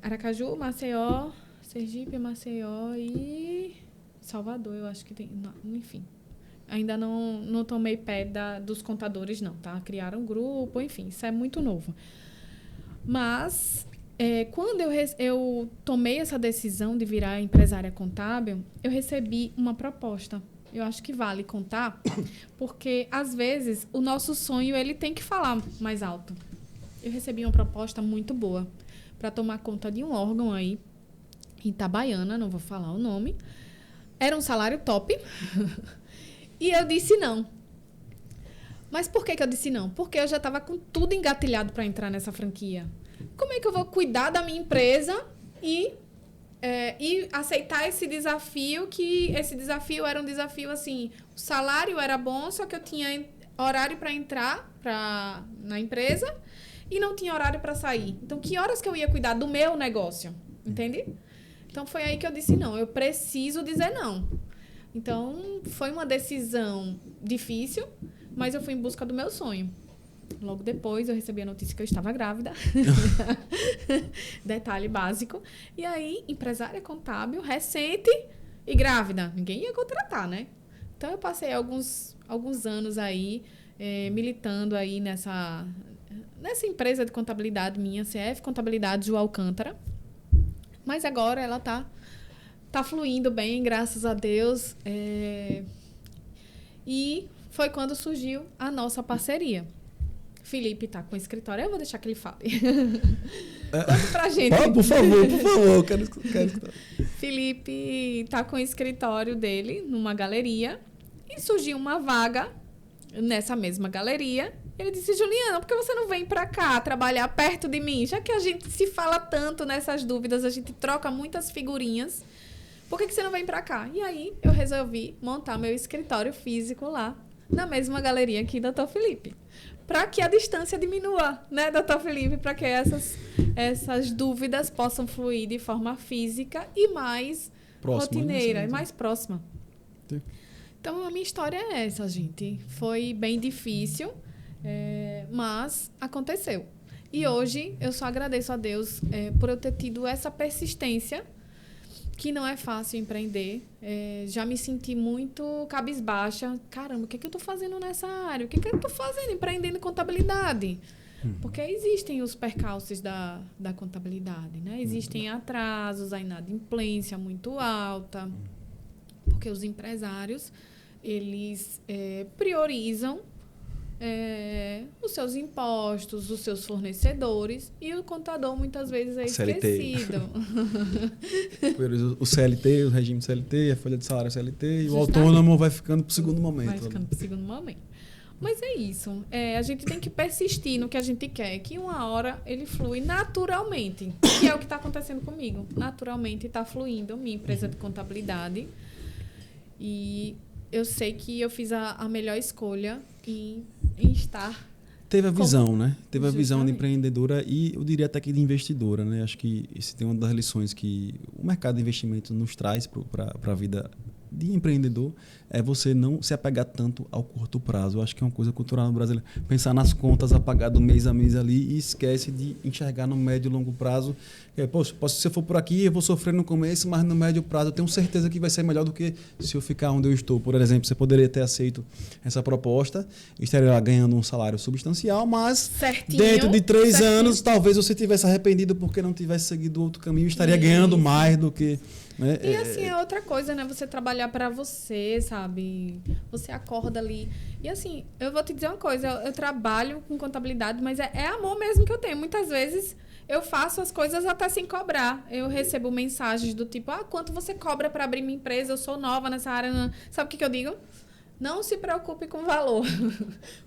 Speaker 1: Aracaju, Maceió, Sergipe, Maceió e Salvador, eu acho que tem. Não, enfim. Ainda não tomei pé dos contadores, não, tá? Criaram um grupo, enfim, isso é muito novo. Mas, quando eu tomei essa decisão de virar empresária contábil, eu recebi uma proposta. Eu acho que vale contar, porque, às vezes, o nosso sonho ele tem que falar mais alto. Eu recebi uma proposta muito boa para tomar conta de um órgão aí, em Itabaiana, não vou falar o nome. Era um salário top. E eu disse não. Mas por que eu disse não? Porque eu já estava com tudo engatilhado para entrar nessa franquia. Como é que eu vou cuidar da minha empresa e aceitar esse desafio, que esse desafio era um desafio assim, o salário era bom, só que eu tinha horário para entrar na empresa e não tinha horário para sair. Então, que horas que eu ia cuidar do meu negócio? Entende? Então, foi aí que eu disse não. Eu preciso dizer não. Então, foi uma decisão difícil, mas eu fui em busca do meu sonho. Logo depois, eu recebi a notícia que eu estava grávida. Detalhe básico. E aí, empresária contábil, recente e grávida. Ninguém ia contratar, né? Então, eu passei alguns anos aí, militando aí nessa empresa de contabilidade minha, CF Contabilidade João Alcântara. Mas agora ela tá fluindo bem, graças a Deus. E foi quando surgiu a nossa parceria. Felipe tá com o escritório. Eu vou deixar que ele fale. Conta pra gente.
Speaker 2: Por favor. Quero escutar.
Speaker 1: Felipe tá com o escritório dele numa galeria. E surgiu uma vaga nessa mesma galeria. Ele disse, Juliana, por que você não vem pra cá trabalhar perto de mim? Já que a gente se fala tanto nessas dúvidas, a gente troca muitas figurinhas. Por que você não vem pra cá? E aí, eu resolvi montar meu escritório físico lá, na mesma galeria aqui da Dr. Felipe. para que a distância diminua, né, doutor Felipe? Para que essas dúvidas possam fluir de forma física e mais rotineira, e mais próxima. Sim. Então, a minha história é essa, gente. Foi bem difícil, mas aconteceu. E hoje eu só agradeço a Deus por eu ter tido essa persistência, que não é fácil empreender. Já me senti muito cabisbaixa. Caramba, o que é que eu estou fazendo nessa área? O que é que eu estou fazendo empreendendo contabilidade? Porque existem os percalços da contabilidade, né? Existem atrasos, a inadimplência muito alta, porque os empresários, eles priorizam os seus impostos, os seus fornecedores, e o contador muitas vezes é esquecido.
Speaker 2: O CLT, o regime CLT, a folha de salário CLT, e o autônomo vai ficando para o segundo momento.
Speaker 1: Vai ficando para o segundo momento. Mas é isso. A gente tem que persistir no que a gente quer, que uma hora ele flui naturalmente. Que é o que está acontecendo comigo. Naturalmente está fluindo minha empresa de contabilidade. E eu sei que eu fiz a melhor escolha em estar...
Speaker 2: Teve a visão, né? Teve a visão de empreendedora e eu diria até que de investidora, né? Acho que isso tem uma das lições que o mercado de investimento nos traz para a vida de empreendedor, é você não se apegar tanto ao curto prazo. Eu acho que é uma coisa cultural no Brasil. Pensar nas contas, apagar do mês a mês ali e esquece de enxergar no médio e longo prazo. Se eu for por aqui, eu vou sofrer no começo, mas no médio prazo eu tenho certeza que vai ser melhor do que se eu ficar onde eu estou. Por exemplo, você poderia ter aceito essa proposta, estaria lá ganhando um salário substancial, mas dentro de 3 anos, talvez você tivesse arrependido porque não tivesse seguido outro caminho, estaria ganhando mais do que... Né?
Speaker 1: E assim, é outra coisa, né? Você trabalhar para você, sabe? Você acorda ali. E assim, eu vou te dizer uma coisa, eu trabalho com contabilidade, mas é amor mesmo que eu tenho. Muitas vezes eu faço as coisas até sem cobrar. Eu recebo mensagens do tipo, quanto você cobra para abrir minha empresa? Eu sou nova nessa área. Sabe o que eu digo? Não se preocupe com o valor.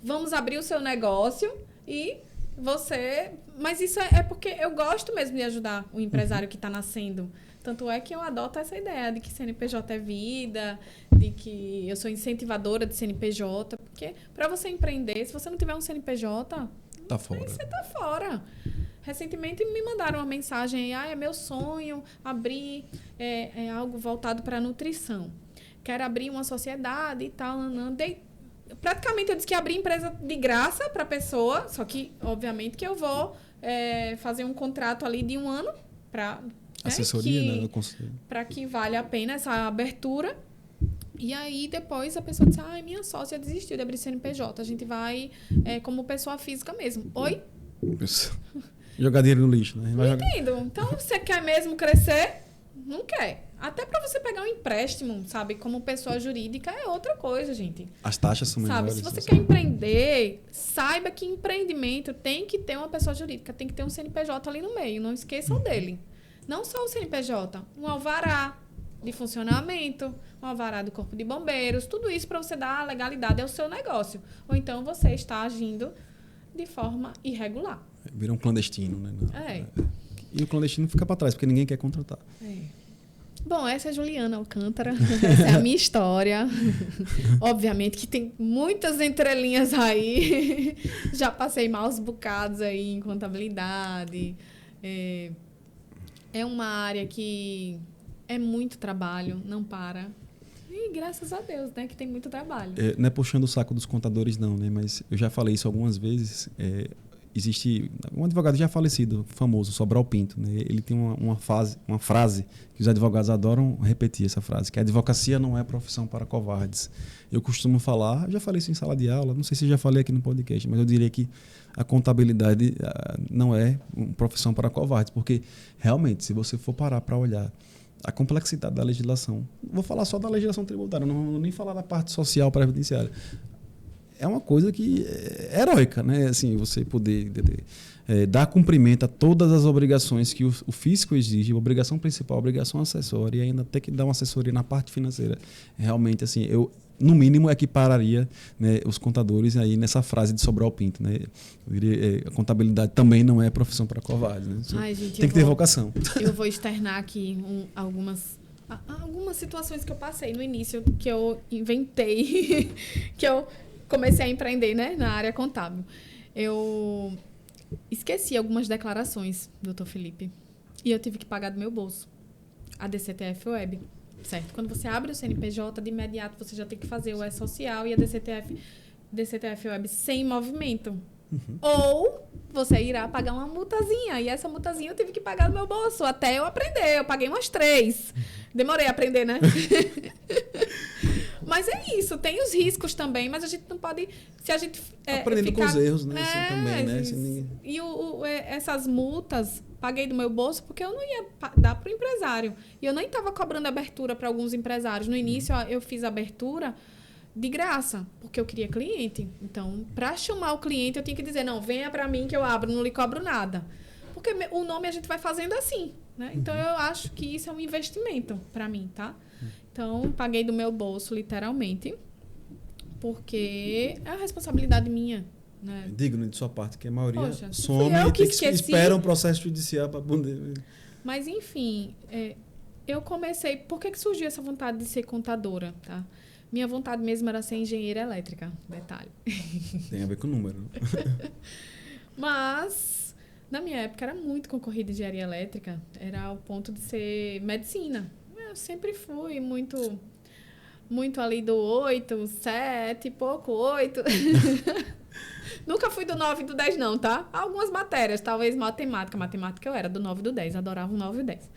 Speaker 1: Vamos abrir o seu negócio e você... Mas isso é porque eu gosto mesmo de ajudar o empresário que está nascendo. Tanto é que eu adoto essa ideia de que CNPJ é vida, de que eu sou incentivadora de CNPJ, porque para você empreender, se você não tiver um CNPJ,
Speaker 2: tá fora.
Speaker 1: Você tá fora. Recentemente me mandaram uma mensagem, é meu sonho abrir algo voltado para nutrição. Quero abrir uma sociedade e tal. Praticamente eu disse que abri empresa de graça para a pessoa, só que, obviamente, que eu vou fazer um contrato ali de 1 ano para...
Speaker 2: Assessoria, né?
Speaker 1: Para que valha a pena essa abertura. E aí, depois, a pessoa disse, minha sócia desistiu de abrir CNPJ. A gente vai como pessoa física mesmo. Oi?
Speaker 2: Jogar dinheiro no lixo, né?
Speaker 1: Não entendo. Então, você quer mesmo crescer? Não quer. Até para você pegar um empréstimo, sabe? Como pessoa jurídica, é outra coisa, gente.
Speaker 2: As taxas são menores.
Speaker 1: Se você quer empreender, saiba que empreendimento tem que ter uma pessoa jurídica. Tem que ter um CNPJ ali no meio. Não esqueçam dele. Não só o CNPJ, um alvará de funcionamento, um alvará do Corpo de Bombeiros, tudo isso para você dar legalidade ao seu negócio. Ou então você está agindo de forma irregular.
Speaker 2: Vira um clandestino, né? E o clandestino fica para trás, porque ninguém quer contratar.
Speaker 1: Bom, essa é a Juliana Alcântara, essa é a minha história. Obviamente que tem muitas entrelinhas aí. Já passei maus bocados aí em contabilidade. É uma área que é muito trabalho, não para. E graças a Deus, né, que tem muito trabalho.
Speaker 2: Não é puxando o saco dos contadores, não, né? Mas eu já falei isso algumas vezes. Existe um advogado já falecido, famoso, Sobral Pinto, né? Ele tem uma frase que os advogados adoram repetir essa frase, que a advocacia não é profissão para covardes. Eu costumo falar, já falei isso em sala de aula, não sei se já falei aqui no podcast, mas eu diria que a contabilidade não é uma profissão para covardes, porque realmente, se você for parar para olhar a complexidade da legislação, vou falar só da legislação tributária, não vou nem falar da parte social previdenciária. É uma coisa que é heróica, né? Assim, você poder dar cumprimento a todas as obrigações que o fisco exige, a obrigação principal, a obrigação acessória, e ainda ter que dar uma assessoria na parte financeira. Realmente, assim, eu, no mínimo, equipararia, né, os contadores aí nessa frase de Sobral Pinto, né? Eu diria, a contabilidade também não é profissão para covardes, né?
Speaker 1: Gente,
Speaker 2: tem que ter vocação.
Speaker 1: Eu vou externar aqui algumas situações que eu passei no início, que eu inventei, que eu comecei a empreender, né, na área contábil. eu esqueci algumas declarações, doutor Felipe, e eu tive que pagar do meu bolso a DCTF Web, certo? Quando você abre o CNPJ, de imediato você já tem que fazer o E-Social e a DCTF Web sem movimento. Ou você irá pagar uma multazinha. E essa multazinha eu tive que pagar do meu bolso até eu aprender. Eu paguei umas 3. Demorei a aprender, né? Mas é isso. Tem os riscos também, mas a gente não pode... Se a gente
Speaker 2: aprendendo
Speaker 1: ficar,
Speaker 2: com os erros, né? Assim, também, né? Assim,
Speaker 1: e essas multas, paguei do meu bolso porque eu não ia dar para o empresário. E eu nem estava cobrando abertura para alguns empresários. No início, eu fiz abertura de graça, porque eu queria cliente. Então, para chamar o cliente, eu tinha que dizer, não, venha para mim que eu abro, não lhe cobro nada. Porque o nome a gente vai fazendo assim, né? Então, eu acho que isso é um investimento para mim, tá? Então, paguei do meu bolso, literalmente, porque é a responsabilidade minha, né?
Speaker 2: Digno de sua parte, que a maioria
Speaker 1: Poxa,
Speaker 2: some e espera um processo judicial para poder...
Speaker 1: Mas, enfim, eu comecei... Por que surgiu essa vontade de ser contadora, tá? Minha vontade mesmo era ser engenheira elétrica, detalhe.
Speaker 2: Tem a ver com o número.
Speaker 1: Mas, na minha época, era muito concorrida engenharia elétrica. Era ao ponto de ser medicina. Eu sempre fui muito ali do 8, 7, pouco 8. Nunca fui do 9 e do 10, não, tá? Algumas matérias, talvez matemática. Matemática eu era do 9 e do 10. Adorava o 9 e o 10.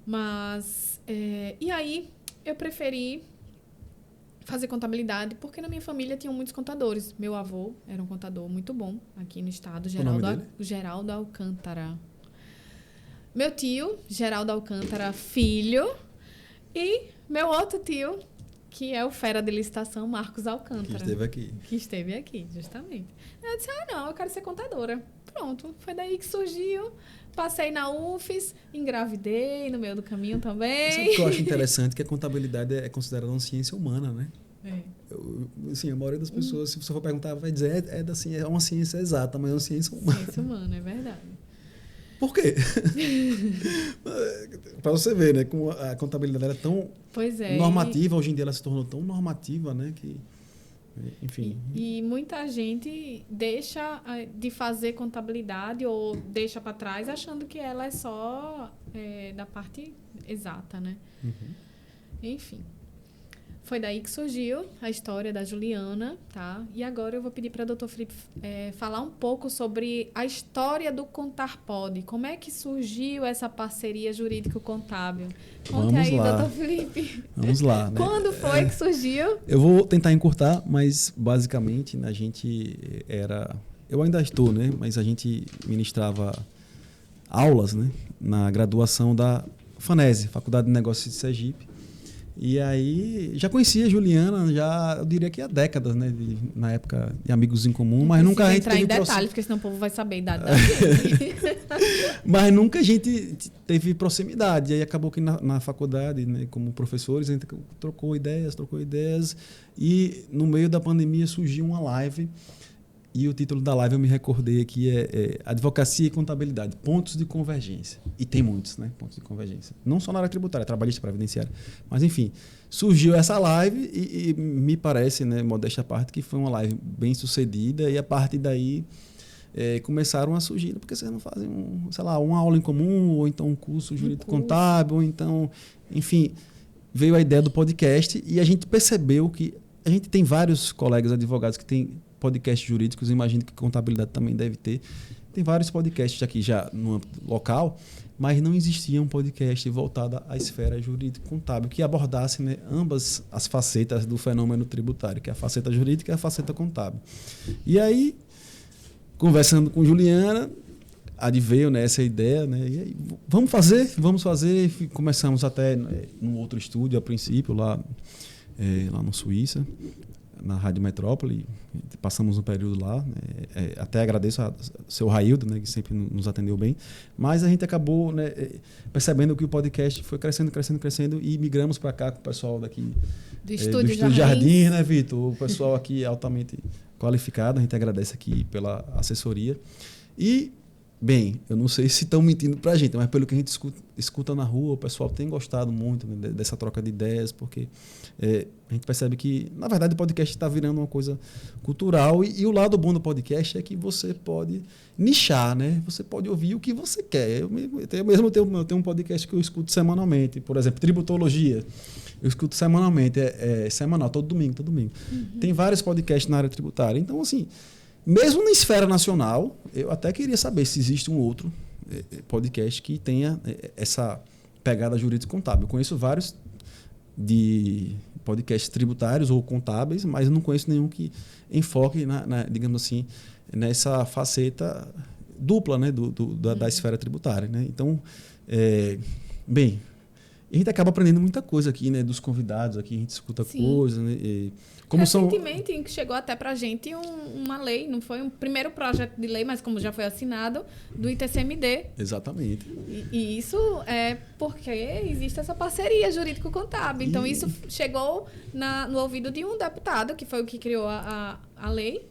Speaker 1: Mas, e aí, eu preferi fazer contabilidade, porque na minha família tinham muitos contadores. Meu avô era um contador muito bom aqui no estado, Geraldo Alcântara. Meu tio, Geraldo Alcântara, filho, e meu outro tio, que é o fera de licitação, Marcos Alcântara.
Speaker 2: Que esteve aqui,
Speaker 1: justamente. Eu disse, não, eu quero ser contadora. Pronto, foi daí que surgiu. Passei na UFES, engravidei no meio do caminho também.
Speaker 2: Sabe o que eu acho interessante? Que a contabilidade é considerada uma ciência humana, né? Assim, a maioria das pessoas, se você for perguntar, vai dizer é uma ciência exata, mas é uma ciência humana.
Speaker 1: Ciência humana, é verdade.
Speaker 2: Por quê? Para você ver, né? Como a contabilidade era tão normativa, hoje em dia ela se tornou tão normativa, né? Que, enfim.
Speaker 1: E muita gente deixa de fazer contabilidade ou deixa para trás achando que ela é só da parte exata, né? Enfim. Foi daí que surgiu a história da Juliana, tá? E agora eu vou pedir para o Dr. Felipe falar um pouco sobre a história do ContarPod. Como é que surgiu essa parceria jurídico-contábil? Conte aí, Dr. Felipe.
Speaker 2: Vamos lá. Né?
Speaker 1: Quando foi que surgiu?
Speaker 2: Eu vou tentar encurtar, mas basicamente a gente eu ainda estou, né? Mas a gente ministrava aulas, né? Na graduação da FANESE, Faculdade de Negócios de Sergipe. E aí, já conhecia a Juliana, eu diria que há décadas, né? Na época de amigos em comum, mas nunca a gente
Speaker 1: entrar em detalhes, porque senão o povo vai saber a idade da gente.
Speaker 2: Mas nunca a gente teve proximidade. E aí acabou que na faculdade, né, como professores, a gente trocou ideias. E no meio da pandemia surgiu uma live. E o título da live eu me recordei aqui Advocacia e Contabilidade, pontos de convergência. E tem muitos, né? Pontos de convergência. Não só na área tributária, trabalhista, previdenciária. Mas, enfim, surgiu essa live e me parece, né, modéstia à parte, que foi uma live bem sucedida. E a partir daí começaram a surgir, porque vocês não fazem, uma aula em comum, ou então um curso jurídico contábil, ou então, enfim, veio a ideia do podcast e a gente percebeu que a gente tem vários colegas advogados que têm podcasts jurídicos, imagino que contabilidade também deve ter. Tem vários podcasts aqui já no âmbito local, mas não existia um podcast voltado à esfera jurídico-contábil que abordasse, né, ambas as facetas do fenômeno tributário, que é a faceta jurídica e a faceta contábil. E aí, conversando com Juliana, adveio, né, essa ideia, né, e aí, vamos fazer. Começamos até num outro estúdio, a princípio, lá no Suíça, na Rádio Metrópole, passamos um período lá, até agradeço ao seu Raildo, né, que sempre nos atendeu bem, mas a gente acabou, né, percebendo que o podcast foi crescendo e migramos para cá com o pessoal daqui
Speaker 1: do Estúdio
Speaker 2: Jardim, né, Vitor? O pessoal aqui altamente qualificado, a gente agradece aqui pela assessoria. E bem, eu não sei se estão mentindo para a gente, mas pelo que a gente escuta na rua, o pessoal tem gostado muito, né, dessa troca de ideias, porque a gente percebe que, na verdade, o podcast está virando uma coisa cultural e o lado bom do podcast é que você pode nichar, né? Você pode ouvir o que você quer. Eu tenho um podcast que eu escuto semanalmente, por exemplo, Tributologia. Eu escuto semanalmente, semanal, todo domingo. Uhum. Tem vários podcasts na área tributária. Então, assim, mesmo na esfera nacional, eu até queria saber se existe um outro podcast que tenha essa pegada jurídico-contábil. Eu conheço vários de podcasts tributários ou contábeis, mas eu não conheço nenhum que enfoque, digamos assim, nessa faceta dupla, né, da esfera tributária. Né? Então, bem, a gente acaba aprendendo muita coisa aqui, né, dos convidados aqui, a gente escuta coisas, né,
Speaker 1: recentemente chegou até para a gente uma lei, não foi um primeiro projeto de lei, mas como já foi assinado, do ITCMD.
Speaker 2: Exatamente.
Speaker 1: E isso é porque existe essa parceria jurídico-contábil. Então, isso chegou no ouvido de um deputado, que foi o que criou a lei.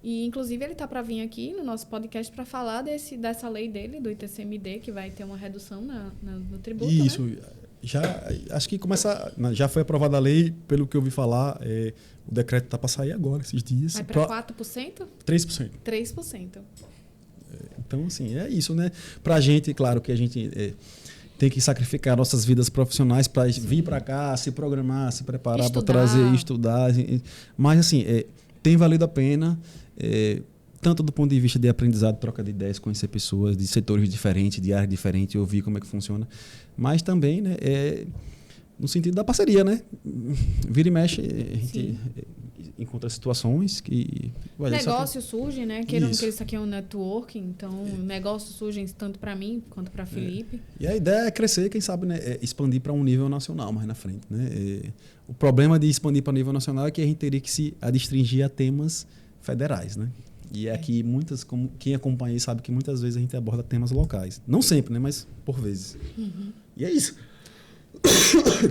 Speaker 1: E, inclusive, ele está para vir aqui no nosso podcast para falar dessa lei dele, do ITCMD, que vai ter uma redução no tributo. Isso. Né?
Speaker 2: Acho que já foi aprovada a lei, pelo que eu ouvi falar, o decreto está para sair agora, esses dias.
Speaker 1: Vai para 4%?
Speaker 2: 3%.
Speaker 1: 3%.
Speaker 2: Então, assim, é isso, né? Para a gente, claro que a gente tem que sacrificar nossas vidas profissionais para vir para cá, se programar, se preparar para trazer, estudar. Mas, assim, tem valido a pena, tanto do ponto de vista de aprendizado, troca de ideias, conhecer pessoas de setores diferentes, de áreas diferentes, ouvir como é que funciona, mas também, né, no sentido da parceria, né? Vira e mexe, a gente encontra situações que...
Speaker 1: Negócios surgem, né? Que isso aqui é um networking, então negócios surgem tanto para mim quanto para Felipe.
Speaker 2: E a ideia é crescer, quem sabe, né, expandir para um nível nacional mais na frente, né? O problema de expandir para nível nacional é que a gente teria que se adstringir a temas federais, né? E aqui como quem acompanha sabe que muitas vezes a gente aborda temas locais. Não sempre, né? Mas por vezes. Uhum. E é isso.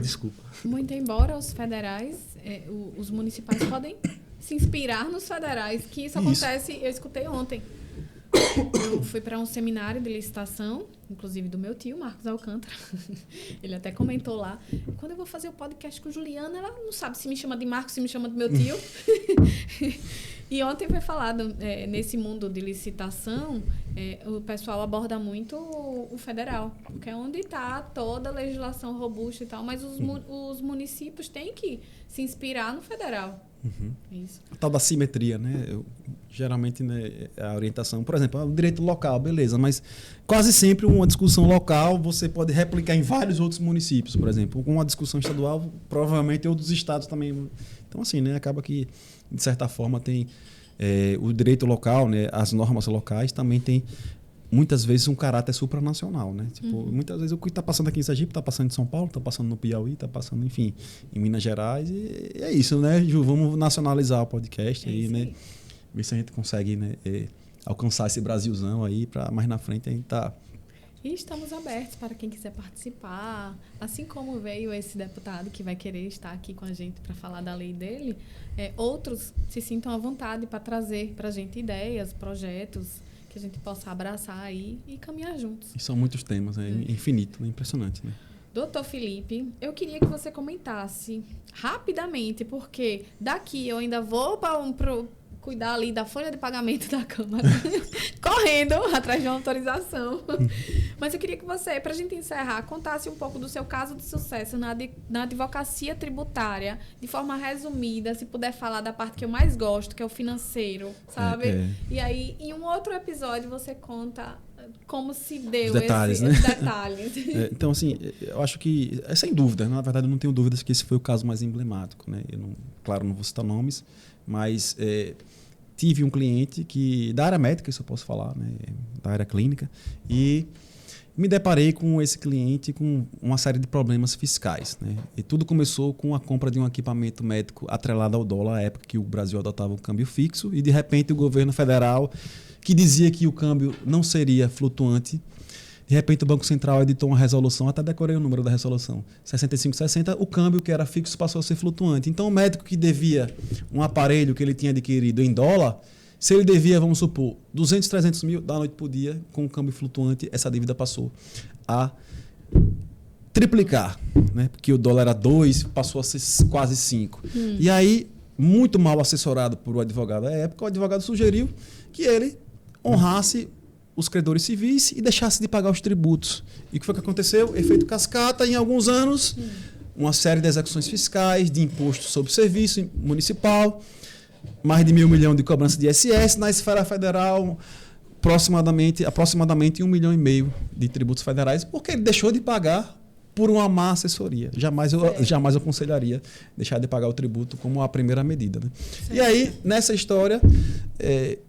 Speaker 2: Desculpa.
Speaker 1: Muito embora os federais, os municipais podem se inspirar nos federais, que isso acontece, eu escutei ontem. Eu fui para um seminário de licitação, inclusive do meu tio, Marcos Alcântara. Ele até comentou lá, quando eu vou fazer o podcast com Juliana, ela não sabe se me chama de Marcos, se me chama do meu tio. E ontem foi falado, nesse mundo de licitação, o pessoal aborda muito o federal, porque é onde está toda a legislação robusta e tal, mas os municípios têm que se inspirar no federal.
Speaker 2: Uhum. Isso. A tal da simetria, né? Geralmente, né, a orientação, por exemplo, o direito local, beleza, mas quase sempre uma discussão local você pode replicar em vários outros municípios, por exemplo. Com uma discussão estadual, provavelmente outros estados também. Então, assim, né, acaba que, de certa forma, tem o direito local, né, as normas locais também tem muitas vezes um caráter supranacional, né? Tipo, muitas vezes o que está passando aqui em Sergipe está passando em São Paulo, está passando no Piauí, está passando, enfim, em Minas Gerais. E é isso, né, Ju? Vamos nacionalizar o podcast aí, né? Ver se a gente consegue, né, alcançar esse Brasilzão aí para mais na frente a gente tá.
Speaker 1: E estamos abertos para quem quiser participar. Assim como veio esse deputado que vai querer estar aqui com a gente para falar da lei dele, outros se sintam à vontade para trazer para a gente ideias, projetos que a gente possa abraçar aí e caminhar juntos.
Speaker 2: E são muitos temas, é infinito, é impressionante, né?
Speaker 1: Doutor Felipe, eu queria que você comentasse rapidamente, porque daqui eu ainda vou cuidar ali da folha de pagamento da Câmara, correndo atrás de uma autorização. Mas eu queria que você, para a gente encerrar, contasse um pouco do seu caso de sucesso na advocacia tributária, de forma resumida, se puder falar da parte que eu mais gosto, que é o financeiro, sabe? E aí, em um outro episódio, você conta como se deu
Speaker 2: os detalhes, né?
Speaker 1: Esses detalhes.
Speaker 2: Então, assim, eu acho que, sem dúvida, na verdade, eu não tenho dúvidas que esse foi o caso mais emblemático, né? Claro, não vou citar nomes, mas tive um cliente da área médica, isso eu posso falar, né? Da área clínica, e me deparei com esse cliente com uma série de problemas fiscais, né? E tudo começou com a compra de um equipamento médico atrelado ao dólar, à época que o Brasil adotava um câmbio fixo, e de repente o governo federal, que dizia que o câmbio não seria flutuante, de repente o Banco Central editou uma resolução, até decorei o número da resolução, 6560, o câmbio que era fixo passou a ser flutuante. Então o médico que devia um aparelho que ele tinha adquirido em dólar Se ele devia, vamos supor, 200, 300 mil, da noite para o dia, com o câmbio flutuante, essa dívida passou a triplicar, né? Porque o dólar era 2, passou a ser quase 5. E aí, muito mal assessorado por o advogado da época, o advogado sugeriu que ele honrasse os credores civis e deixasse de pagar os tributos. E o que foi que aconteceu? Efeito cascata, em alguns anos, uma série de execuções fiscais, de imposto sobre serviço municipal, mais de 1.000 milhões de cobrança de ISS, na esfera federal, aproximadamente 1,5 milhão de tributos federais, porque ele deixou de pagar por uma má assessoria. Jamais eu aconselharia deixar de pagar o tributo como a primeira medida. Né? E aí, nessa história,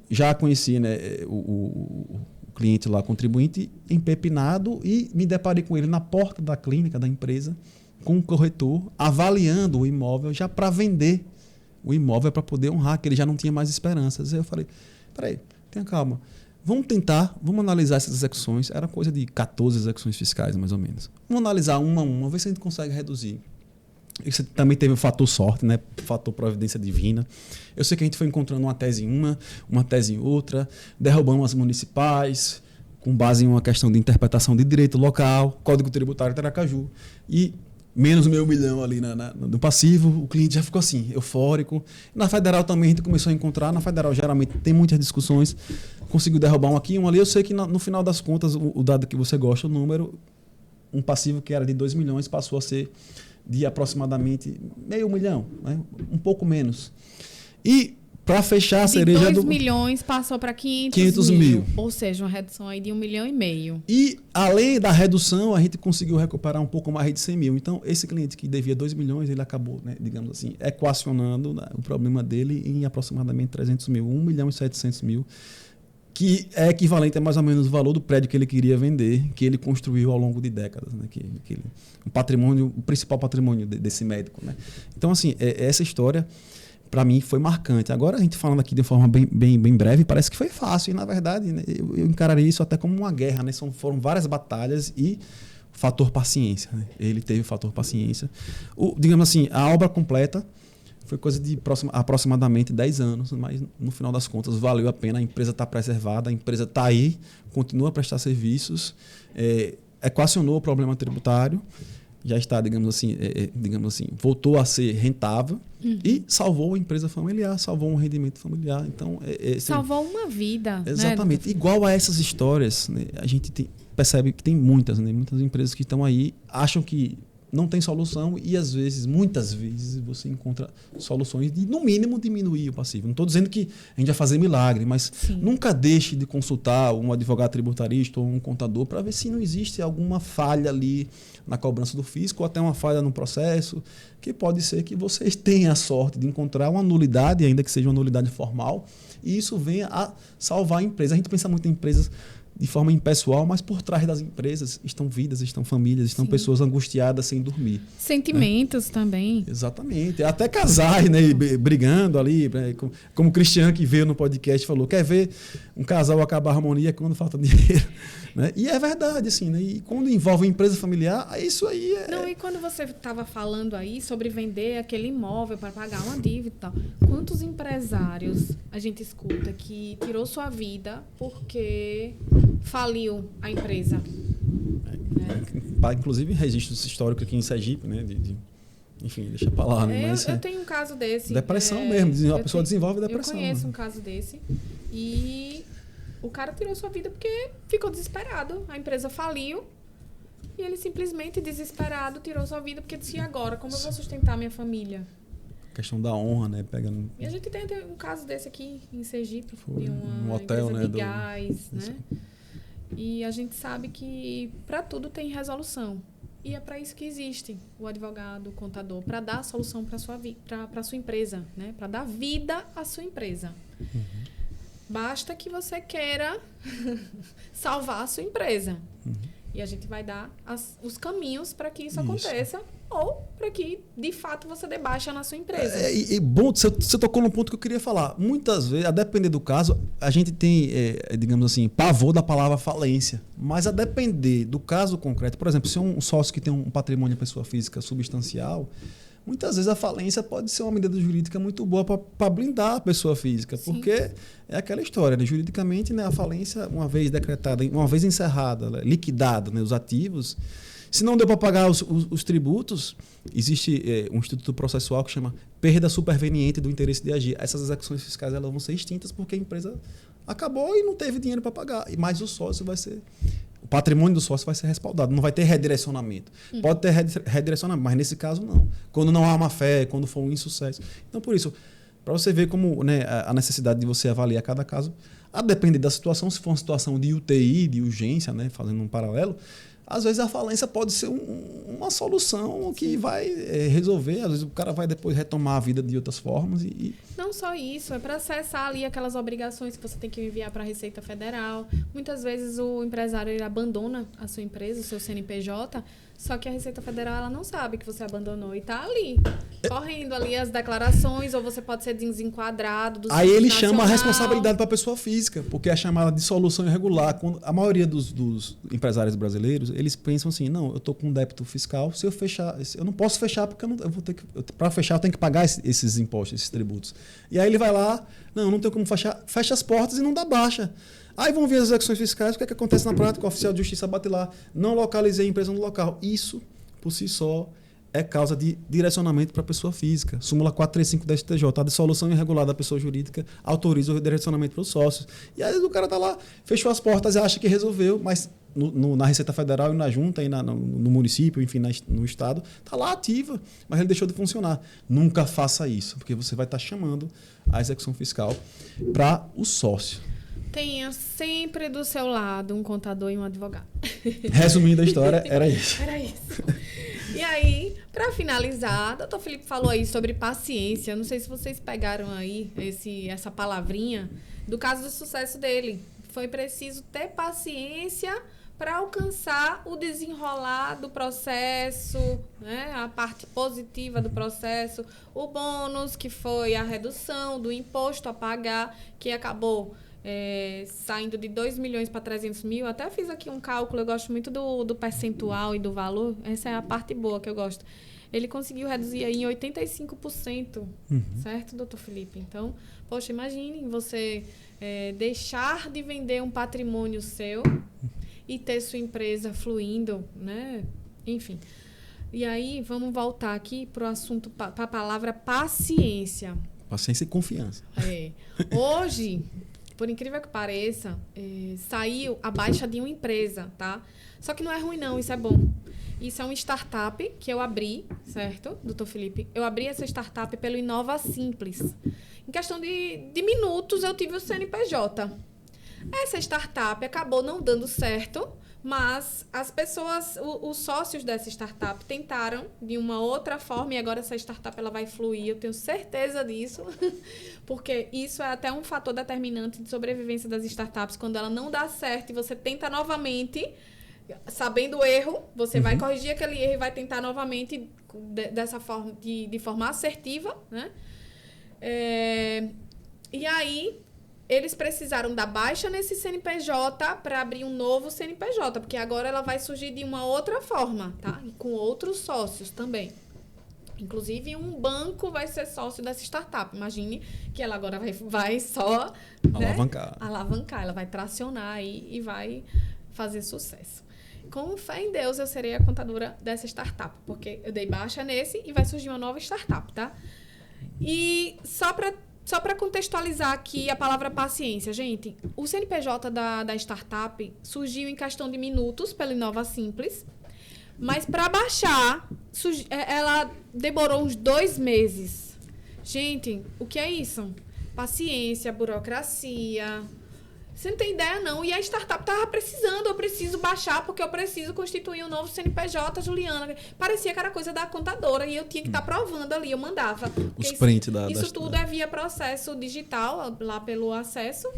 Speaker 2: já conheci, né, o cliente lá, contribuinte, empepinado, e me deparei com ele na porta da clínica, da empresa, com um corretor, avaliando o imóvel já para vender o imóvel, para poder honrar, que ele já não tinha mais esperanças. Aí eu falei, peraí, tenha calma. Vamos analisar essas execuções. Era coisa de 14 execuções fiscais, mais ou menos. Vamos analisar uma a uma, ver se a gente consegue reduzir. Isso também teve o fator sorte, né? O fator providência divina. Eu sei que a gente foi encontrando uma tese em uma tese em outra, derrubamos as municipais, com base em uma questão de interpretação de direito local, Código Tributário de Aracaju, e menos $1.000 milhão ali no passivo, o cliente já ficou assim, eufórico. Na federal também a gente começou a encontrar, na federal geralmente tem muitas discussões, conseguiu derrubar um aqui, um ali. Eu sei que no final das contas, o dado que você gosta, o número, um passivo que era de 2 milhões passou a ser de aproximadamente $0,5 milhão, né? Um pouco menos. E para fechar a cereja
Speaker 1: do... 2 milhões passou para 500 mil. Ou seja, uma redução aí de 1,5 milhão.
Speaker 2: E, além da redução, a gente conseguiu recuperar um pouco mais de 100 mil. Então, esse cliente que devia 2 milhões, ele acabou, né, digamos assim, equacionando, né, o problema dele em aproximadamente 300 mil, 1 milhão e 700 mil, que é equivalente a mais ou menos o valor do prédio que ele queria vender, que ele construiu ao longo de décadas, né, o principal patrimônio desse médico. Né? Então, assim, essa história, para mim, foi marcante. Agora, a gente falando aqui de forma bem breve, parece que foi fácil. E, na verdade, né, eu encararia isso até como uma guerra. Né? Foram várias batalhas e o fator paciência. Né? Ele teve o fator paciência. Digamos assim, a obra completa foi coisa de aproximadamente 10 anos, mas, no final das contas, valeu a pena. A empresa está preservada, a empresa está aí, continua a prestar serviços, equacionou o problema tributário, já está, digamos assim, voltou a ser rentável e salvou a empresa familiar, salvou um rendimento familiar. Então,
Speaker 1: salvou uma vida.
Speaker 2: Exatamente. Né? Igual a essas histórias, né, a gente percebe que tem muitas empresas que estão aí, acham que não tem solução e, muitas vezes, você encontra soluções de, no mínimo, diminuir o passivo. Não estou dizendo que a gente vai fazer milagre, mas nunca deixe de consultar um advogado tributarista ou um contador para ver se não existe alguma falha ali na cobrança do fisco ou até uma falha no processo, que pode ser que vocês tenham a sorte de encontrar uma nulidade, ainda que seja uma nulidade formal, e isso venha a salvar a empresa. A gente pensa muito em empresas de forma impessoal, mas por trás das empresas estão vidas, estão famílias, estão pessoas angustiadas sem dormir.
Speaker 1: Sentimentos, né? Também.
Speaker 2: Exatamente. Até casais, né, brigando ali, como o Cristiano que veio no podcast falou, quer ver um casal acabar a harmonia quando falta dinheiro. Né? E é verdade, assim, né? E quando envolve empresa familiar, isso aí é...
Speaker 1: Não, e quando você estava falando aí sobre vender aquele imóvel para pagar uma dívida e tal, quantos empresários a gente escuta que tirou sua vida porque faliu a empresa?
Speaker 2: Inclusive registros históricos aqui em Sergipe, né? Enfim, deixa pra lá. Né? Mas,
Speaker 1: eu tenho um caso desse.
Speaker 2: Depressão mesmo, a pessoa desenvolve depressão.
Speaker 1: Eu conheço um caso desse e o cara tirou sua vida porque ficou desesperado. A empresa faliu e ele simplesmente, desesperado, tirou sua vida porque disse, e agora? Como eu vou sustentar minha família?
Speaker 2: A questão da honra, né? Pegando...
Speaker 1: E a gente tem um caso desse aqui em Sergipe,
Speaker 2: de
Speaker 1: uma
Speaker 2: um hotel,
Speaker 1: empresa
Speaker 2: né,
Speaker 1: de gás, né? E a gente sabe que para tudo tem resolução. E é para isso que existe o advogado, o contador, para dar a solução para sua empresa, né? Para dar vida à sua empresa. Basta que você queira salvar a sua empresa. E a gente vai dar os caminhos para que isso aconteça ou para que, de fato, você dê baixa na sua empresa.
Speaker 2: Bom, você tocou num ponto que eu queria falar. Muitas vezes, a depender do caso, a gente tem, digamos assim, pavor da palavra falência. Mas a depender do caso concreto, por exemplo, se é um sócio que tem um patrimônio de pessoa física substancial, muitas vezes a falência pode ser uma medida jurídica muito boa para blindar a pessoa física,
Speaker 1: Sim.
Speaker 2: porque é aquela história, né? Juridicamente, né, a falência, uma vez decretada, uma vez encerrada, liquidada, né, os ativos, se não deu para pagar os tributos, existe um instituto processual que chama perda superveniente do interesse de agir. Essas execuções fiscais elas vão ser extintas porque a empresa acabou e não teve dinheiro para pagar. Mas o sócio vai ser... O patrimônio do sócio vai ser respaldado, não vai ter redirecionamento. Pode ter redirecionamento, mas nesse caso não. Quando não há má fé, quando for um insucesso. Então, por isso, para você ver como, né, a necessidade de você avaliar cada caso, a depender da situação, se for uma situação de UTI, de urgência, né, fazendo um paralelo, às vezes a falência pode ser uma solução que vai resolver. Às vezes o cara vai depois retomar a vida de outras formas.
Speaker 1: Não só isso, é para acessar ali aquelas obrigações que você tem que enviar para a Receita Federal. Muitas vezes o empresário ele abandona a sua empresa, o seu CNPJ, só que a Receita Federal ela não sabe que você abandonou e está ali, correndo ali as declarações, ou você pode ser desenquadrado do
Speaker 2: Aí ele
Speaker 1: Simples
Speaker 2: chama a
Speaker 1: Nacional.
Speaker 2: responsabilidade para a pessoa física, porque é chamada de solução irregular. Quando a maioria dos empresários brasileiros, eles pensam assim, não, eu estou com um débito fiscal, se eu fechar, eu não posso fechar porque eu vou ter que, para fechar eu tenho que pagar esses impostos, esses tributos. E aí ele vai lá, não tenho como fechar, fecha as portas e não dá baixa. Aí vão ver as execuções fiscais, o que é que acontece na prática? O oficial de justiça bate lá, não localizei a empresa no local. Isso, por si só, é causa de direcionamento para a pessoa física. Súmula 435 da STJ, a dissolução irregular da pessoa jurídica autoriza o direcionamento para os sócios. E aí o cara está lá, fechou as portas e acha que resolveu, mas na Receita Federal e na Junta, e no município, enfim, no Estado, está lá ativa, mas ele deixou de funcionar. Nunca faça isso, porque você vai estar chamando a execução fiscal para o sócio.
Speaker 1: Tenha sempre do seu lado um contador e um advogado.
Speaker 2: Resumindo a história, era isso.
Speaker 1: Era isso. E aí, para finalizar, o Dr. Felipe falou aí sobre paciência. Não sei se vocês pegaram aí essa palavrinha do caso do sucesso dele. Foi preciso ter paciência para alcançar o desenrolar do processo, né? A parte positiva do processo, o bônus, que foi a redução do imposto a pagar, que acabou saindo de 2 milhões para 300 mil. Até fiz aqui um cálculo, eu gosto muito do percentual e do valor. Essa é a parte boa que eu gosto. Ele conseguiu reduzir aí em 85%, certo, doutor Felipe? Então, poxa, imagine você deixar de vender um patrimônio seu e ter sua empresa fluindo, né? Enfim. E aí, vamos voltar aqui para o assunto, para a palavra paciência.
Speaker 2: Paciência e confiança.
Speaker 1: Hoje, por incrível que pareça, saiu a baixa de uma empresa, tá? Só que não é ruim não, isso é bom. Isso é uma startup que eu abri, certo, doutor Felipe? Eu abri essa startup pelo Inova Simples. Em questão de minutos, eu tive o CNPJ. Essa startup acabou não dando certo, mas as pessoas, os sócios dessa startup tentaram de uma outra forma e agora essa startup ela vai fluir, eu tenho certeza disso, porque isso é até um fator determinante de sobrevivência das startups. Quando ela não dá certo e você tenta novamente, sabendo o erro, você vai corrigir aquele erro e vai tentar novamente dessa forma, de forma assertiva, né? E aí eles precisaram dar baixa nesse CNPJ para abrir um novo CNPJ, porque agora ela vai surgir de uma outra forma, tá? E com outros sócios também. Inclusive, um banco vai ser sócio dessa startup. Imagine que ela agora vai só...
Speaker 2: Alavancar.
Speaker 1: Né? Alavancar. Ela vai tracionar aí e vai fazer sucesso. Com fé em Deus, eu serei a contadora dessa startup, porque eu dei baixa nesse e vai surgir uma nova startup, tá? E só para contextualizar aqui a palavra paciência, gente, o CNPJ da startup surgiu em questão de minutos pela Inova Simples, mas para baixar, ela demorou uns 2 meses. Gente, o que é isso? Paciência, burocracia... Você não tem ideia, não. E a startup estava precisando, eu preciso baixar porque eu preciso constituir um novo CNPJ, Juliana. Parecia que era coisa da contadora e eu tinha que estar provando ali, eu mandava.
Speaker 2: Os prints
Speaker 1: Isso tudo é via processo digital, lá pelo acesso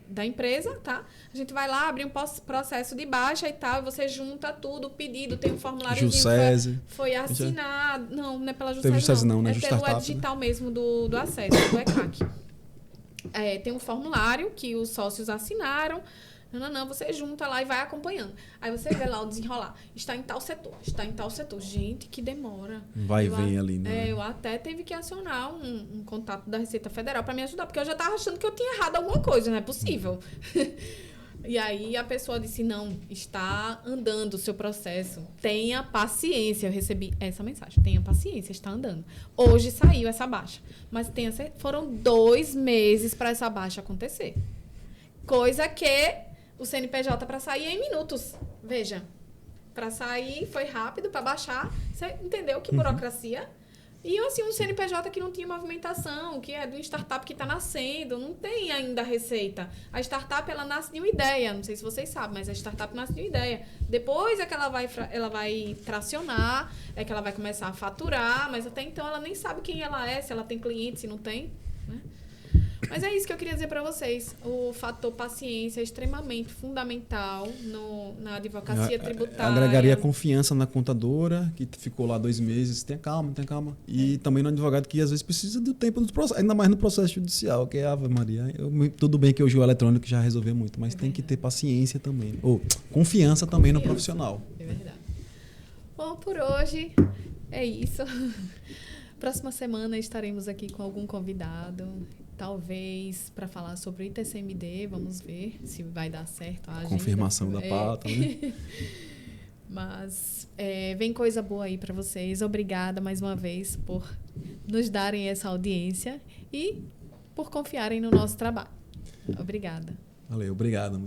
Speaker 1: da empresa, tá? A gente vai lá, abre um processo de baixa e tal, e você junta tudo, o pedido, tem um formuláriozinho que foi assinado. Não é pela Juscese, não.
Speaker 2: Né?
Speaker 1: É pelo digital mesmo do acesso, do ECAC. Tem um formulário que os sócios assinaram, Não, você junta lá e vai acompanhando. Aí você vê lá o desenrolar. Está em tal setor, está em tal setor. Gente, que demora.
Speaker 2: Vai e vem ali, né?
Speaker 1: Eu até tive que acionar um contato da Receita Federal para me ajudar, porque eu já estava achando que eu tinha errado alguma coisa, não é possível. E aí a pessoa disse, não, está andando o seu processo. Tenha paciência. Eu recebi essa mensagem. Tenha paciência, está andando. Hoje saiu essa baixa. Mas foram 2 meses para essa baixa acontecer. Coisa que o CNPJ para sair é em minutos. Veja, para sair foi rápido, para baixar. Você entendeu que burocracia? E assim, um CNPJ que não tinha movimentação, que é de uma startup que está nascendo, não tem ainda a receita. A startup, ela nasce de uma ideia. Não sei se vocês sabem, mas a startup nasce de uma ideia. Depois é que ela vai tracionar, é que ela vai começar a faturar, mas até então ela nem sabe quem ela é, se ela tem cliente, se não tem, né? Mas é isso que eu queria dizer para vocês. O fator paciência é extremamente fundamental na advocacia tributária.
Speaker 2: Agregaria confiança na contadora, que ficou lá 2 meses. Tenha calma, tenha calma. E também no advogado, que às vezes precisa do tempo no processo, ainda mais no processo judicial, que é Ave Maria. Tudo bem que hoje o eletrônico já resolveu muito, mas tem que ter paciência também. Ou confiança também no profissional.
Speaker 1: É verdade. Bom, por hoje é isso. Próxima semana estaremos aqui com algum convidado. Talvez para falar sobre o ITCMD, vamos ver se vai dar certo a agenda.
Speaker 2: Confirmação da pauta, né?
Speaker 1: Mas vem coisa boa aí para vocês. Obrigada mais uma vez por nos darem essa audiência e por confiarem no nosso trabalho. Obrigada.
Speaker 2: Valeu, obrigado.